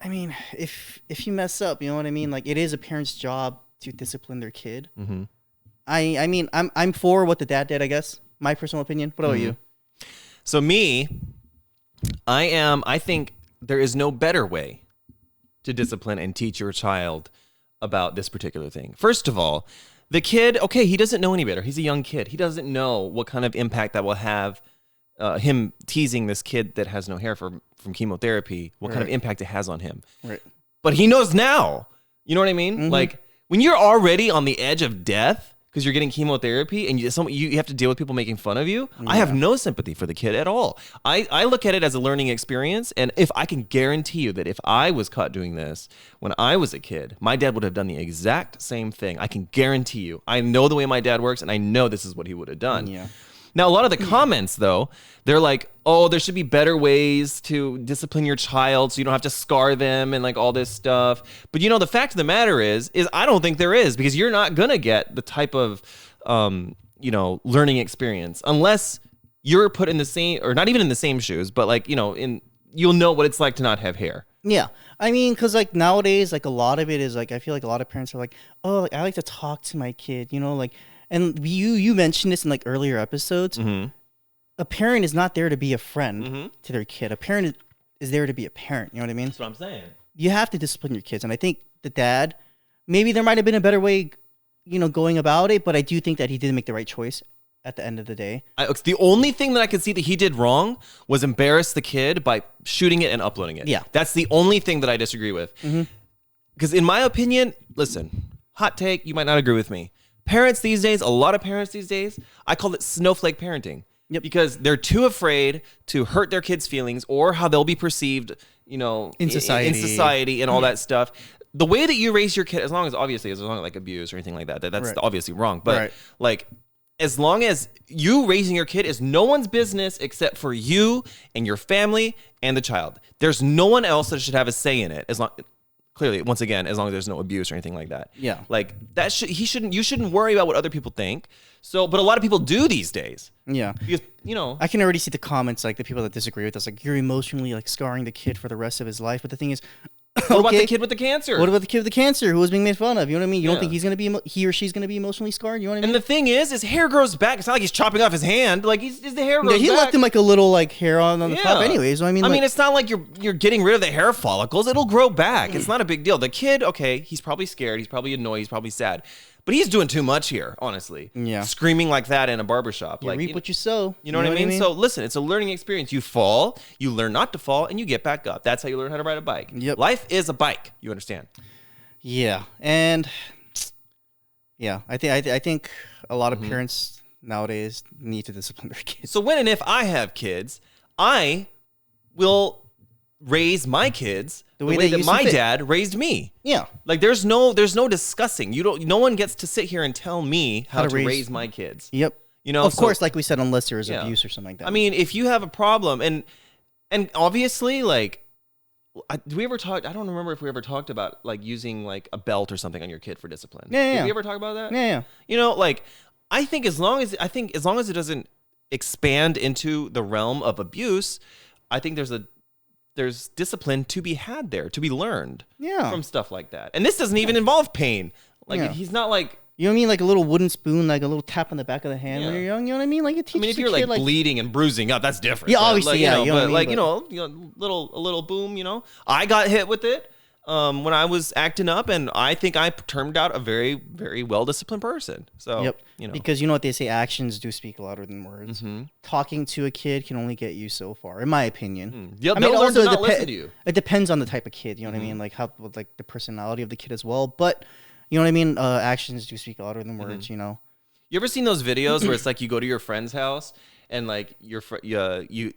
I mean, if you mess up, you know what I mean? It is a parent's job to discipline their kid. I mean, I'm for what the dad did, I guess. My personal opinion. What about you? So I think there is no better way to discipline and teach your child about this particular thing. First of all, the kid, okay, he doesn't know any better. He's a young kid. He doesn't know what kind of impact that will have, him teasing this kid that has no hair from chemotherapy, what kind of impact it has on him. Right. But he knows now. You know what I mean? When you're already on the edge of death, because you're getting chemotherapy and you have to deal with people making fun of you. I have no sympathy for the kid at all. I look at it as a learning experience. And if I can guarantee you that if I was caught doing this when I was a kid, my dad would have done the exact same thing. I can guarantee you. I know the way my dad works and I know this is what he would have done. Now, a lot of the comments, though, they're like, oh, there should be better ways to discipline your child so you don't have to scar them and all this stuff. But, the fact of the matter is I don't think there is, because you're not going to get the type of, learning experience unless you're put in the same, or not even in the same shoes, but you'll know what it's like to not have hair. Yeah. I mean, because like nowadays, like a lot of it is like, I feel like a lot of parents are like, oh, like I like to talk to my kid, you know, like, and you mentioned this in like earlier episodes. Mm-hmm. A parent is not there to be a friend to their kid. A parent is there to be a parent. You know what I mean? That's what I'm saying. You have to discipline your kids. And I think the dad, maybe there might have been a better way, you know, going about it, but I do think that he did make the right choice at the end of the day. It's the only thing that I could see that he did wrong was embarrass the kid by shooting it and uploading it. Yeah. That's the only thing that I disagree with. Because in my opinion, listen, hot take, you might not agree with me. Parents these days, a lot of parents these days, I call it snowflake parenting. Yep. Because they're too afraid to hurt their kids' feelings or how they'll be perceived, you know, In society. And all that stuff. The way that you raise your kid, as long as like abuse or anything like that, that's Right. obviously wrong. But Right. like, as long as you raising your kid is no one's business except for you and your family and the child. There's no one else that should have a say in it. As long, clearly, once again, as long as there's no abuse or anything like that. Yeah. Like that you shouldn't worry about what other people think. So, but a lot of people do these days. Yeah. Because, you know, I can already see the comments, like the people that disagree with us, like you're emotionally like scarring the kid for the rest of his life. But the thing is, what about the kid with the cancer? What about the kid with the cancer who was being made fun of? You know what I mean? You don't Yeah. think he's gonna be he or she's gonna be emotionally scarred? You know what I mean? And the thing is, his hair grows back. It's not like he's chopping off his hand. Like the hair grows Yeah, he back. left him like a little like hair on the top, anyways. So, I mean, it's not like you're getting rid of the hair follicles. It'll grow back. It's not a big deal. The kid, okay, he's probably scared. He's probably annoyed. He's probably sad. But he's doing too much here, honestly. Yeah. Screaming like that in a barbershop. you reap what you sow. You know what I mean? So listen, it's a learning experience. You fall, you learn not to fall, and you get back up. That's how you learn how to ride a bike. Yep. Life is a bike. You understand? Yeah, and yeah, I think a lot of parents nowadays need to discipline their kids. So when and if I have kids, I will raise my kids the way that my dad raised me. Yeah. Like there's no discussing. No one gets to sit here and tell me how to raise my kids. Yep. You know, of course, like we said, unless there is abuse or something like that. I mean, if you have a problem and obviously like do we ever talk? I don't remember if we ever talked about like using like a belt or something on your kid for discipline. Yeah. Did we ever talk about that? Yeah. You know, like I think as long as it doesn't expand into the realm of abuse, I think there's discipline to be had there, to be learned from stuff like that. And this doesn't even involve pain. Like he's not like, you know what I mean? Like a little wooden spoon, like a little tap on the back of the hand when you're young. You know what I mean? Like it teaches. I mean, if you're kid, like bleeding and bruising up, that's different. Yeah, obviously, but, you know what I mean? A little boom. You know, I got hit with it when I was acting up, and I think I turned out a very, very well disciplined person. So, you know, because you know what they say, actions do speak louder than words. Talking to a kid can only get you so far, in my opinion. I mean, also not listen to you. It depends on the type of kid. You know what I mean? Like like the personality of the kid as well, but. You know what I mean? Actions do speak louder than words, you know? You ever seen those videos where it's like you go to your friend's house and like the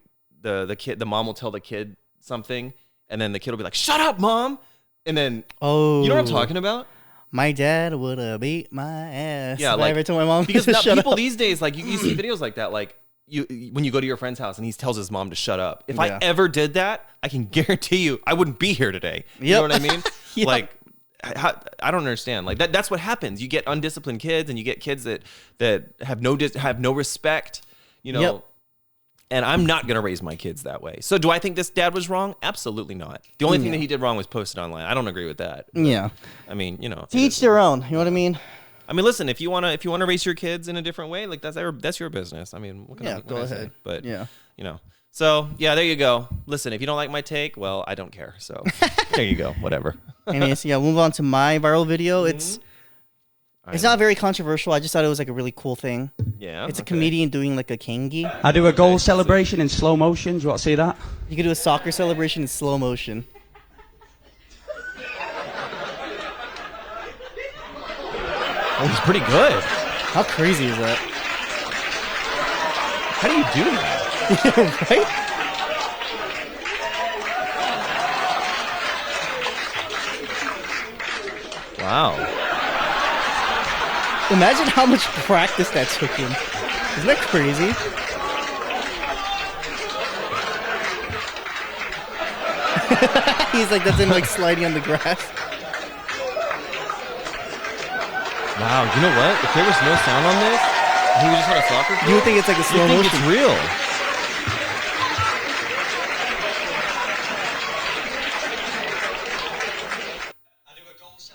mom will tell the kid something and then the kid will be like, "Shut up, mom!" And then you know what I'm talking about? My dad would have beat my ass. Yeah, like I ever told my mom because to shut people up. these days, like you see videos like that, like when you go to your friend's house and he tells his mom to shut up. If I ever did that, I can guarantee you I wouldn't be here today. You know what I mean? Like. I don't understand. Like that's what happens. You get undisciplined kids, and you get kids that have no respect. You know, and I'm not gonna raise my kids that way. So do I think this dad was wrong? Absolutely not. The only thing that he did wrong was post it online. I don't agree with that. Yeah. I mean, you know, to each their own. You know what I mean? I mean, listen. If you wanna raise your kids in a different way, like that's your business. I mean, what can I go ahead. say? But you know. So, yeah, there you go. Listen, if you don't like my take, well, I don't care. So, there you go. Whatever. Anyways, we'll move on to my viral video. It's not very controversial. I just thought it was like a really cool thing. Yeah. It's a comedian doing like a kangi. I do a goal celebration in slow motion. Do you want to see that? You could do a soccer celebration in slow motion. Oh, he's pretty good. How crazy is that? How do you do that? Right? Wow. Imagine how much practice that took him. Isn't that crazy? He's like, that's him like sliding on the grass. Wow, you know what? If there was no sound on this, he was just on a soccer field, You would think it's like a slow you think motion. it's real.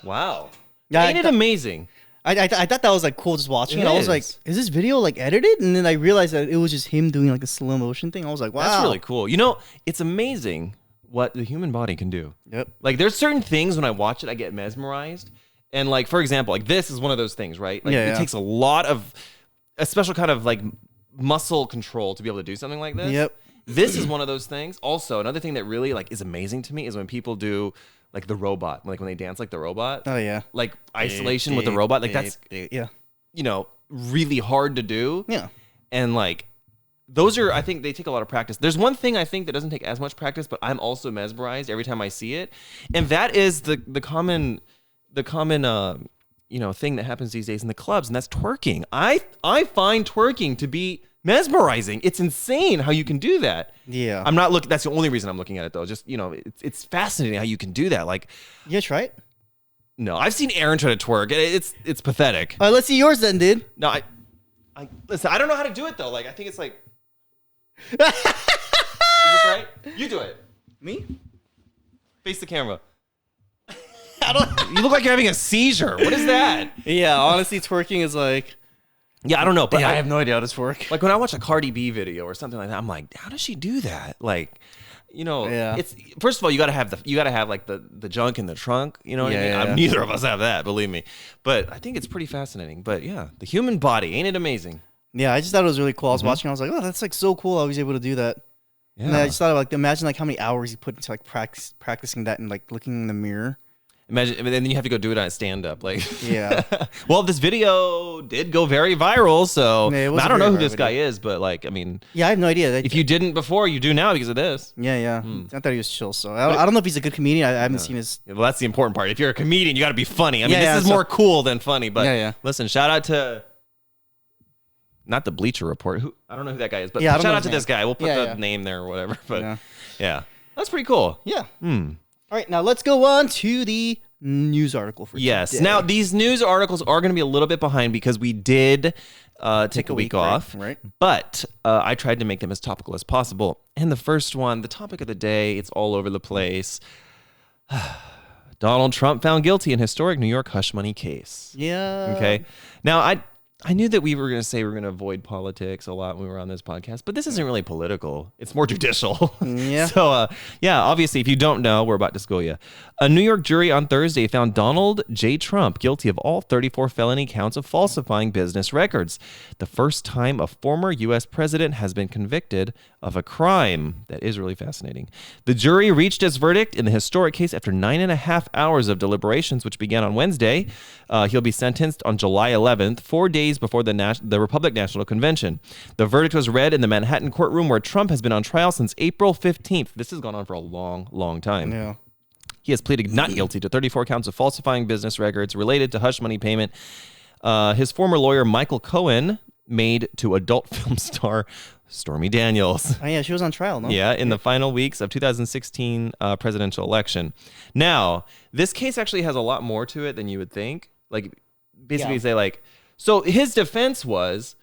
Wow. Yeah, Ain't it amazing? I thought that was like cool just watching it. I was like, is. is this video like edited? And then I realized that it was just him doing like the slow motion thing. I was like, wow. That's really cool. You know, it's amazing what the human body can do. Yep. Like there's certain things when I watch it, I get mesmerized. And like, for example, like this is one of those things, right? Like it takes a special kind of like muscle control to be able to do something like this. Yep. This is one of those things. Also, another thing that really like is amazing to me is when people do like the robot, like when they dance like the robot. Oh yeah. Like isolation with the robot. Like that's, yeah. you know, really hard to do. Yeah. And like, those are, I think they take a lot of practice. There's one thing I think that doesn't take as much practice, but I'm also mesmerized every time I see it. And that is the common you know, thing that happens these days in the clubs, and that's twerking. I find twerking to be mesmerizing. It's insane how you can do that. Yeah. I'm not looking, that's the only reason I'm looking at it though. Just, you know, it's fascinating how you can do that. Like, You try it? no, I've seen Aaron try to twerk. It's pathetic. All right, let's see yours then, dude. No, I listen, I don't know how to do it though. Like, I think it's like, is this right? You do it. Me? Face the camera. You look like you're having a seizure. What is that? Yeah, honestly, twerking is like... Yeah, I don't know, but Yeah, I have no idea how this works. like when I watch a Cardi B video or something like that, I'm like, how does she do that? Like, you know, it's first of all, you gotta have like the junk in the trunk. You know what I mean? Neither of us have that, believe me. But I think it's pretty fascinating. But yeah, the human body, ain't it amazing? Yeah, I just thought it was really cool. I was watching, I was like, oh, that's like so cool. I was able to do that. Yeah. And then I just thought of like, imagine like how many hours you put into like practicing that and like looking in the mirror. Imagine, and then you have to go do it on a stand-up. Like, Yeah. Well, this video did go very viral, so Yeah, it was I a don't know very who this viral guy video. is, but like, I mean, Yeah, I have no idea. if you didn't before, you do now because of this. Yeah. I thought he was chill. So I don't know if he's a good comedian. I haven't seen his. Well, that's the important part. If you're a comedian, you got to be funny. I mean, Yeah, this is so- more cool than funny. But Yeah. listen, shout out to not the Bleacher Report. I don't know who that guy is, but Yeah, I don't shout know out to his this guy. We'll put Yeah, the yeah. name there or whatever. But Yeah. that's pretty cool. Yeah. Hmm. All right, now let's go on to the news article for Yes. today. Now these news articles are going to be a little bit behind because we did take a week off. Right. But I tried to make them as topical as possible. And the first one, the topic of the day, it's all over the place. Donald Trump found guilty in historic New York hush money case. Yeah. Okay. Now, I knew that we were going to say we were going to avoid politics a lot when we were on this podcast, but this isn't really political. It's more judicial. Yeah. So, obviously, if you don't know, we're about to school you. A New York jury on Thursday found Donald J. Trump guilty of all 34 felony counts of falsifying business records. The first time a former U.S. president has been convicted of a crime. That is really fascinating. The jury reached its verdict in the historic case after 9.5 hours of deliberations, which began on Wednesday. He'll be sentenced on July 11th, 4 days before the Republic National Convention. The verdict was read in the Manhattan courtroom where Trump has been on trial since April 15th. This has gone on for a long, long time. Yeah. He has pleaded not guilty to 34 counts of falsifying business records related to hush money payment. His former lawyer, Michael Cohen, made to adult film star Stormy Daniels. Oh, yeah, she was on trial, no? Yeah, in the final weeks of 2016 presidential election. Now, this case actually has a lot more to it than you would think. Like, basically say like, so his defense was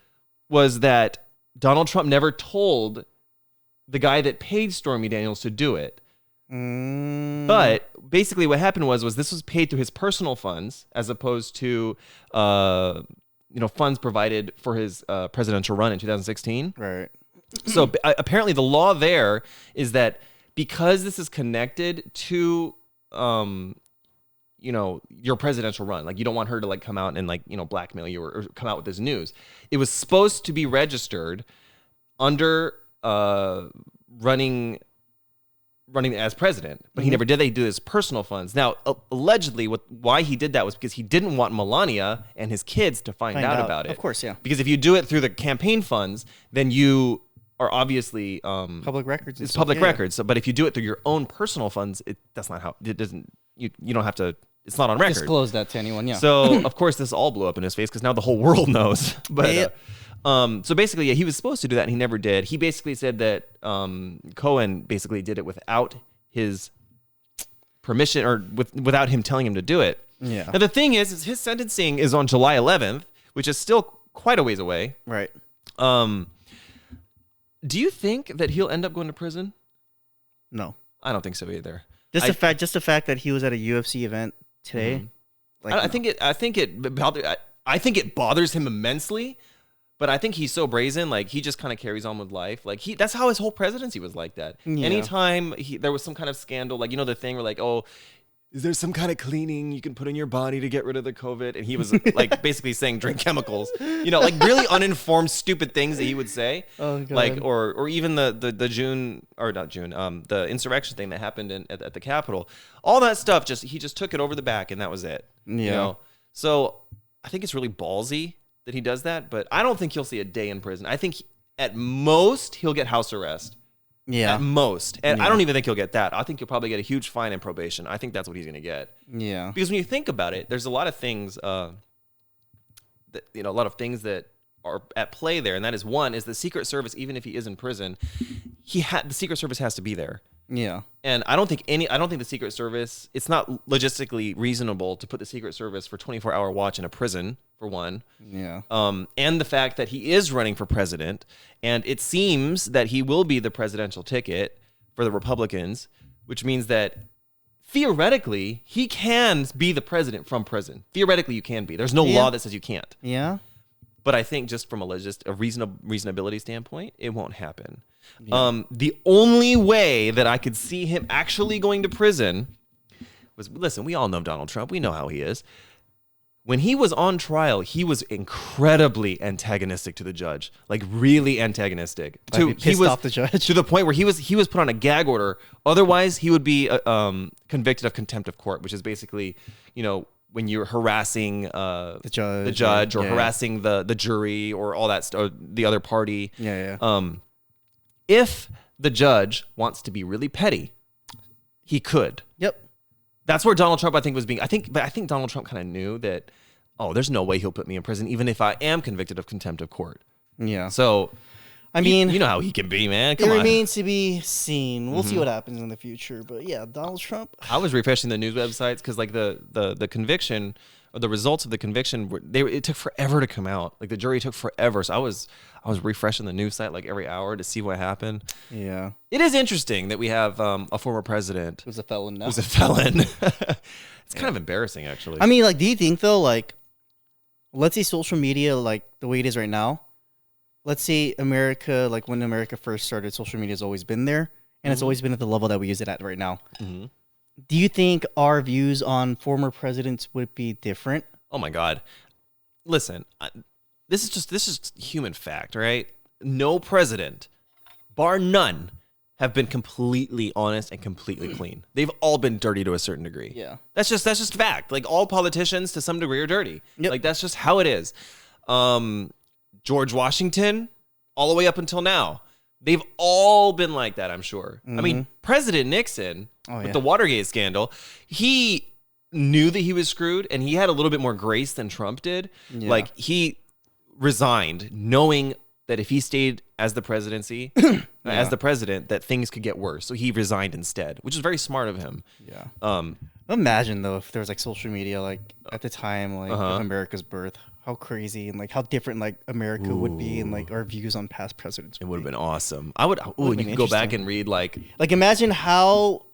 that Donald Trump never told the guy that paid Stormy Daniels to do it. But basically what happened was this was paid through his personal funds as opposed to funds provided for his presidential run in 2016. Right. So apparently the law there is that because this is connected to your presidential run, like you don't want her to like come out and like blackmail you or come out with this news. It was supposed to be registered under running as president, but he never did. They do his personal funds. Now, allegedly, why he did that was because he didn't want Melania and his kids to find out about it. Of course, yeah. Because if you do it through the campaign funds, then you are obviously Public records. It's public records. So, but if you do it through your own personal funds, that's not how it doesn't. You don't have to. It's not on record. Disclose that to anyone. Yeah. So of course this all blew up in his face because now the whole world knows. But so basically, yeah, he was supposed to do that and he never did. He basically said that Cohen basically did it without his permission or without him telling him to do it. Yeah. Now the thing is his sentencing is on July 11th, which is still quite a ways away. Right. Do you think that he'll end up going to prison? No. I don't think so either. Just the fact that he was at a UFC event today Like, I think it bothers him immensely, but I think he's so brazen. Like he just kind of carries on with life. Like that's how his whole presidency was like that. Yeah. Anytime there was some kind of scandal, like the thing where like, oh, is there some kind of cleaning you can put in your body to get rid of the COVID? And he was like basically saying drink chemicals, like really uninformed, stupid things that he would say. Oh, God. Like, or even the June, or not June, the insurrection thing that happened at the Capitol. All that stuff, he just took it over the back and that was it. Yeah. So I think it's really ballsy that he does that, but I don't think he'll see a day in prison. I think at most he'll get house arrest. Yeah. At most. And I don't even think he'll get that. I think he'll probably get a huge fine and probation. I think that's what he's going to get. Yeah. Because when you think about it, there's a lot of things that are at play there, and that is one is the Secret Service. Even if he is in prison, the Secret Service has to be there. Yeah. And I don't think the Secret Service, it's not logistically reasonable to put the Secret Service for 24-hour watch in a prison, for one. Yeah. And the fact that he is running for president, and it seems that he will be the presidential ticket for the Republicans, which means that theoretically he can be the president from prison. Theoretically you can be. There's no law that says you can't. Yeah. But I think just from a reasonability standpoint, it won't happen. Yeah. The only way that I could see him actually going to prison was, listen, we all know Donald Trump. We know how he is. When he was on trial, he was incredibly antagonistic to the judge, like really antagonistic. He pissed off the judge to the point where he was put on a gag order. Otherwise, he would be convicted of contempt of court, which is basically, when you're harassing the judge or harassing the jury or all that stuff, the other party. Yeah. If the judge wants to be really petty, he could. Yep. That's where Donald Trump, I think, was being. I think Donald Trump kind of knew that. Oh, there's no way he'll put me in prison, even if I am convicted of contempt of court. Yeah. So, I mean, you know how he can be, man. It remains to be seen. We'll see what happens in the future. But yeah, Donald Trump. I was refreshing the news websites because like the conviction or the results of the conviction it took forever to come out. Like the jury took forever. So I was refreshing the news site like every hour to see what happened. Yeah. It is interesting that we have a former president who's a felon now. It's kind of embarrassing, actually. I mean, like, do you think though, like, let's say social media, like the way it is right now, let's say America, like when America first started, social media has always been there, and it's always been at the level that we use it at right now. Mm-hmm. Do you think our views on former presidents would be different? Oh my God. Listen, this is human fact, right? No president, bar none, have been completely honest and completely clean. They've all been dirty to a certain degree. Yeah. That's just fact. Like all politicians to some degree are dirty. Yep. Like that's just how it is. George Washington, all the way up until now, they've all been like that, I'm sure. Mm-hmm. I mean, President Nixon, with the Watergate scandal, he knew that he was screwed, and he had a little bit more grace than Trump did. Yeah. Like, he resigned knowing that if he stayed as the presidency, as the president, that things could get worse. So he resigned instead, which is very smart of him. Yeah. Imagine, though, if there was, like, social media, like, at the time, like, of America's birth. How crazy and like how different like America would be and like our views on past presidents. It would have been awesome. You could go back and read like imagine how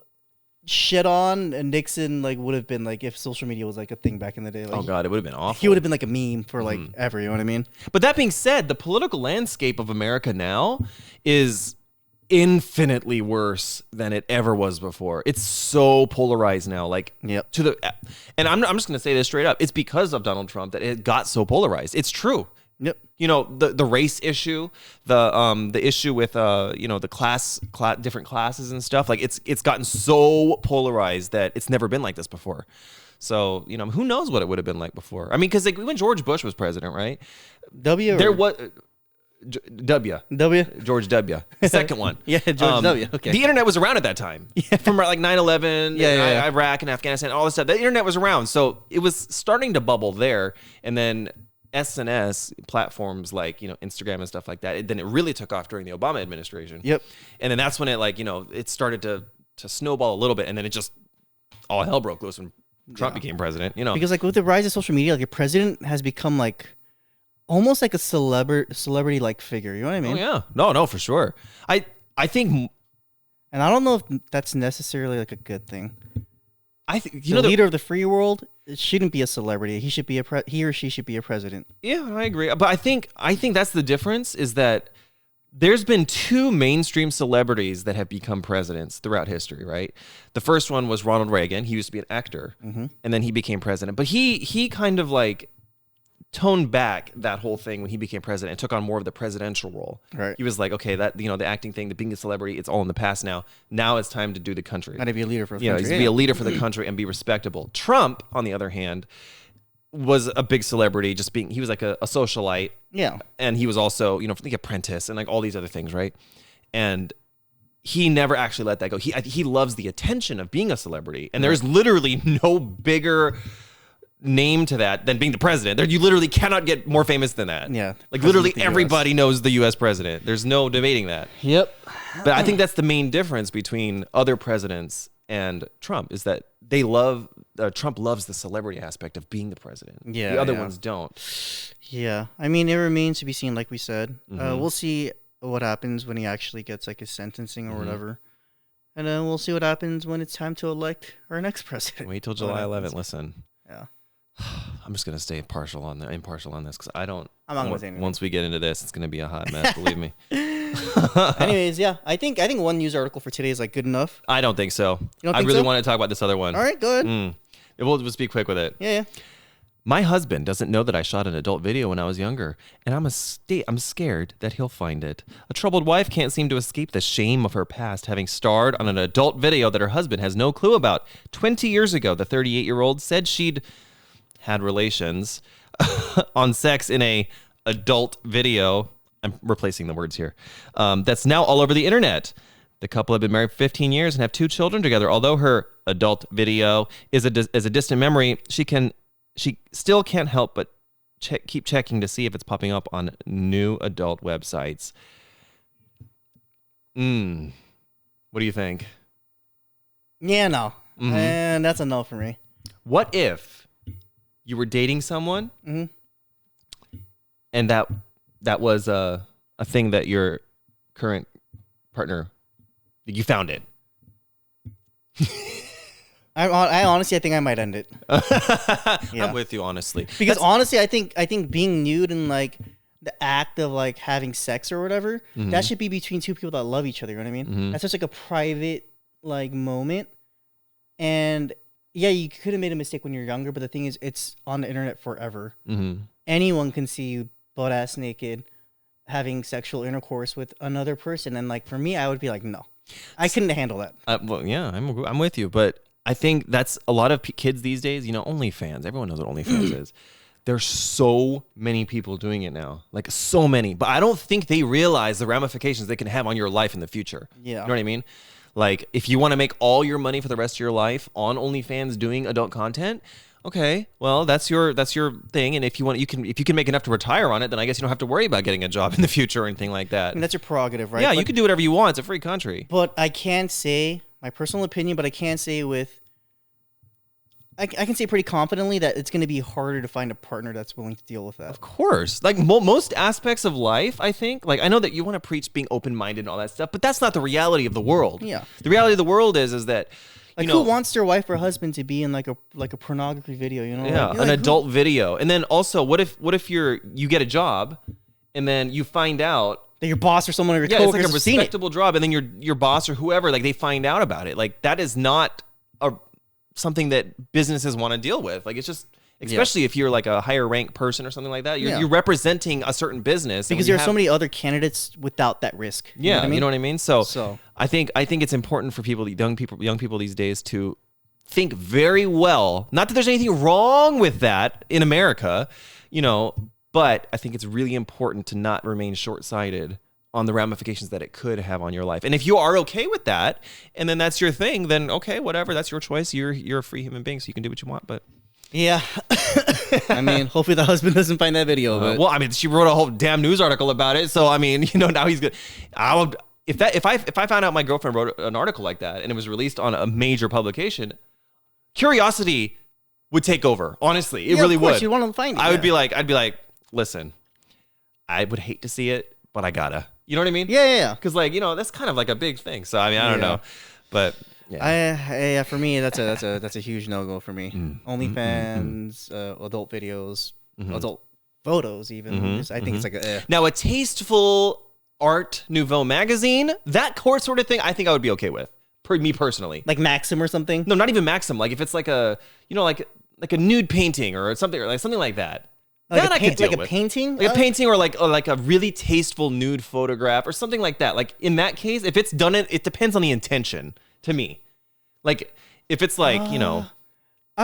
shit on Nixon like would have been like if social media was like a thing back in the day. Like, oh God, it would have been awful. He would have been like a meme for like ever. You know what I mean? But that being said, the political landscape of America now is infinitely worse than it ever was before. It's so polarized now, like and I'm just going to say this straight up. It's because of Donald Trump that it got so polarized. It's true. Yep. The race issue, the issue with the class different classes and stuff. Like it's gotten so polarized that it's never been like this before. So, who knows what it would have been like before. I mean, cuz like when George Bush was president, right? George W. The second one. Yeah, George W. Okay. The internet was around at that time. Yeah. From like 9/11, Iraq and Afghanistan, all this stuff. The internet was around. So it was starting to bubble there. And then SNS platforms like, Instagram and stuff like that. Then it really took off during the Obama administration. Yep. And then that's when it like, it started to snowball a little bit. And then it just all hell broke loose when Trump became president, Because like with the rise of social media, like a president has become like almost like a celebrity like figure. You know what I mean? Oh yeah. No, for sure. I think, and I don't know if that's necessarily like a good thing. I think The leader of the free world shouldn't be a celebrity. He should be he or she should be a president. Yeah, I agree. But I think that's the difference is that there's been 2 mainstream celebrities that have become presidents throughout history, right? The first one was Ronald Reagan. He used to be an actor, and then he became president. But he kind of like toned back that whole thing when he became president and took on more of the presidential role. Right. He was like, okay, that the acting thing, the being a celebrity, it's all in the past now. Now it's time to do the country. Got to be a leader for a He's country. to be a leader for the country and be respectable. Trump, on the other hand, was a big celebrity, he was like a socialite. Yeah. And he was also, The Apprentice and like all these other things, right? And he never actually let that go. He loves the attention of being a celebrity. And there's literally no bigger name to that than being the president. You literally cannot get more famous than that. Yeah. Like literally everybody knows the US president. There's no debating that. Yep. But I think that's the main difference between other presidents and Trump is that Trump loves the celebrity aspect of being the president. Yeah. The other ones don't. Yeah. I mean, it remains to be seen, like we said. We'll see what happens when he actually gets like his sentencing or whatever. And then we'll see what happens when it's time to elect our next president. Wait till July 11th. Listen. Yeah. I'm just gonna stay impartial on this because I don't. I'm not gonna say anything. Once we get into this, it's gonna be a hot mess. Believe me. Anyways, yeah, I think one news article for today is like good enough. I don't think so. You don't I think really so? want to talk about this other one. All right, go ahead. We'll just be quick with it. Yeah. My husband doesn't know that I shot an adult video when I was younger, and I'm scared that he'll find it. A troubled wife can't seem to escape the shame of her past, having starred on an adult video that her husband has no clue about. 20 years ago, the 38-year-old said she'd had relations on sex in a adult video. I'm replacing the words here. That's now all over the internet. The couple have been married for 15 years and have 2 children together. Although her adult video is a distant memory, she still can't help but keep checking to see if it's popping up on new adult websites. What do you think? Yeah, no. And that's a no for me. What if you were dating someone and that was a thing that your current partner, you found it? I honestly, I think I might end it. Yeah. I'm with you, honestly. Because honestly, I think being nude and like the act of like having sex or whatever, that should be between 2 people that love each other. You know what I mean? That's just like a private like moment. And yeah, you could have made a mistake when you're younger, but the thing is, it's on the internet forever. Anyone can see you butt ass naked having sexual intercourse with another person, and like for me, I would be like, no, I couldn't handle that. Well, yeah, I'm with you, but I think that's a lot of kids these days. OnlyFans. Everyone knows what OnlyFans is. There's so many people doing it now, like so many. But I don't think they realize the ramifications they can have on your life in the future. Yeah, you know what I mean? Like, if you want to make all your money for the rest of your life on OnlyFans doing adult content, okay, well, that's your thing. And if you can make enough to retire on it, then I guess you don't have to worry about getting a job in the future or anything like that. I mean, that's your prerogative, right? Yeah, you can do whatever you want. It's a free country. But I can't say my personal opinion, but I can say I can say pretty confidently that it's going to be harder to find a partner that's willing to deal with that. Of course. Like most aspects of life, I think. Like, I know that you want to preach being open-minded and all that stuff, but that's not the reality of the world. Yeah. The reality of the world is that, like, who wants their wife or husband to be in like a pornography video, you know? Yeah, like, an adult video. And then also, what if you get a job and then you find out that your boss or someone or your it's coworkers like a have seen it. respectable job, and then your boss or whoever, like, they find out about it. Like, that is not something that businesses want to deal with. Like, it's just, especially if you're like a higher ranked person or something like that, you're representing a certain business. Because there are so many other candidates without that risk. You know what I mean? So I think it's important for young people these days to think very well. Not that there's anything wrong with that in America, but I think it's really important to not remain short-sighted on the ramifications that it could have on your life. And if you are okay with that, and then that's your thing, then okay, whatever, that's your choice. You're a free human being, so you can do what you want. But yeah, I mean, hopefully the husband doesn't find that video. But well, I mean, she wrote a whole damn news article about it, so I mean, now he's good. If I found out my girlfriend wrote an article like that and it was released on a major publication, curiosity would take over. Honestly, it really would. You want to find it. I'd be like, listen, I would hate to see it, but I gotta. You know what I mean? Yeah. Because, that's kind of like a big thing. So, I mean, I don't know. But Yeah. For me, that's a huge no go for me. OnlyFans, adult videos, adult photos, even. I think it's like Now a tasteful Art Nouveau magazine, that sort of thing, I think I would be okay with. Me personally, like Maxim or something. No, not even Maxim. Like if it's like a like a nude painting or something like that. Like that I could deal like with. A painting, like a painting, or like a really tasteful nude photograph or something like that. Like in that case, if it's done, it depends on the intention. To me, like if it's like I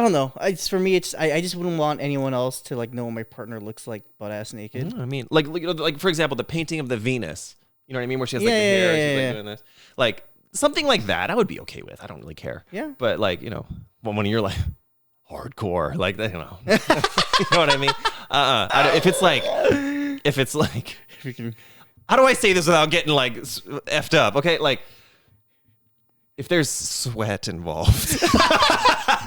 don't know. For me, it's I just wouldn't want anyone else to like know what my partner looks like butt ass naked. I mean, like for example, the painting of the Venus. You know what I mean? Where she has like the hair, she's like doing this, like something like that. I would be okay with. I don't really care. Yeah. But like when you're like hardcore, like you know, you know what I mean? If it's like, how do I say this without getting like effed up? Okay, like. If there's sweat involved,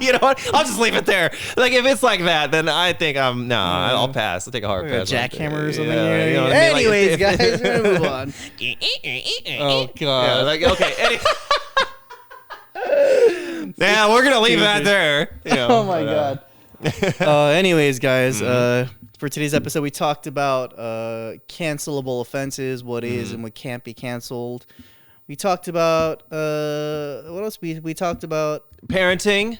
you know what? I'll just leave it there. Like if it's like that, then I think I'll pass. I'll take a hard pass. Jackhammer or something. Yeah, you know what I mean? Anyways, guys, we're gonna move on. Oh god. Yeah, like okay. Yeah, we're gonna leave that there. You know, oh my god. Anyways, guys, for today's episode, we talked about cancelable offenses, what is and what can't be canceled. We talked about what else? We talked about parenting,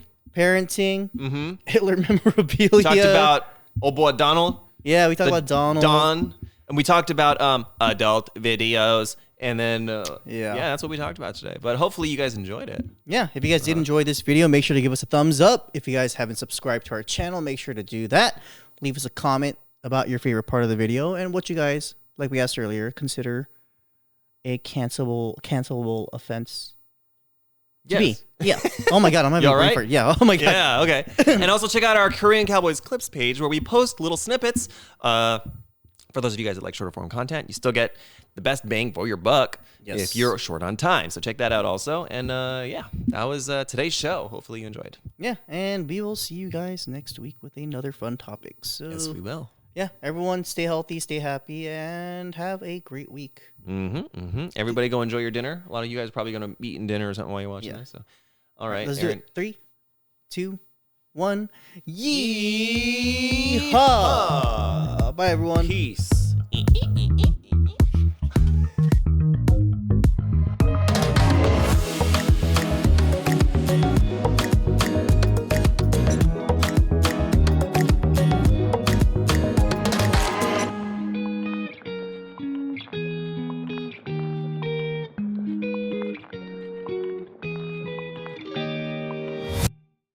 Hitler memorabilia. We talked about old boy Donald. Yeah, we talked about Donald. Don, and we talked about adult videos, and then yeah, that's what we talked about today. But hopefully, you guys enjoyed it. Yeah, if you guys did enjoy this video, make sure to give us a thumbs up. If you guys haven't subscribed to our channel, make sure to do that. Leave us a comment about your favorite part of the video and what you guys, like we asked earlier, consider a cancelable offense to be. Yeah. Oh my god, I'm having a brain fart. Yeah. Oh my god. Yeah. Okay. And also check out our Korean Cowboys clips page where we post little snippets. For those of you guys that like shorter form content, you still get the best bang for your buck if you're short on time. So check that out also. And that was today's show. Hopefully you enjoyed. Yeah, and we will see you guys next week with another fun topic. So yes, we will. Yeah, everyone stay healthy, stay happy, and have a great week. Everybody go enjoy your dinner. A lot of you guys are probably going to be eating dinner or something while you're watching this. So, all right. Let's do it. 3, 2, 1. Yeehaw! Bye, everyone. Peace.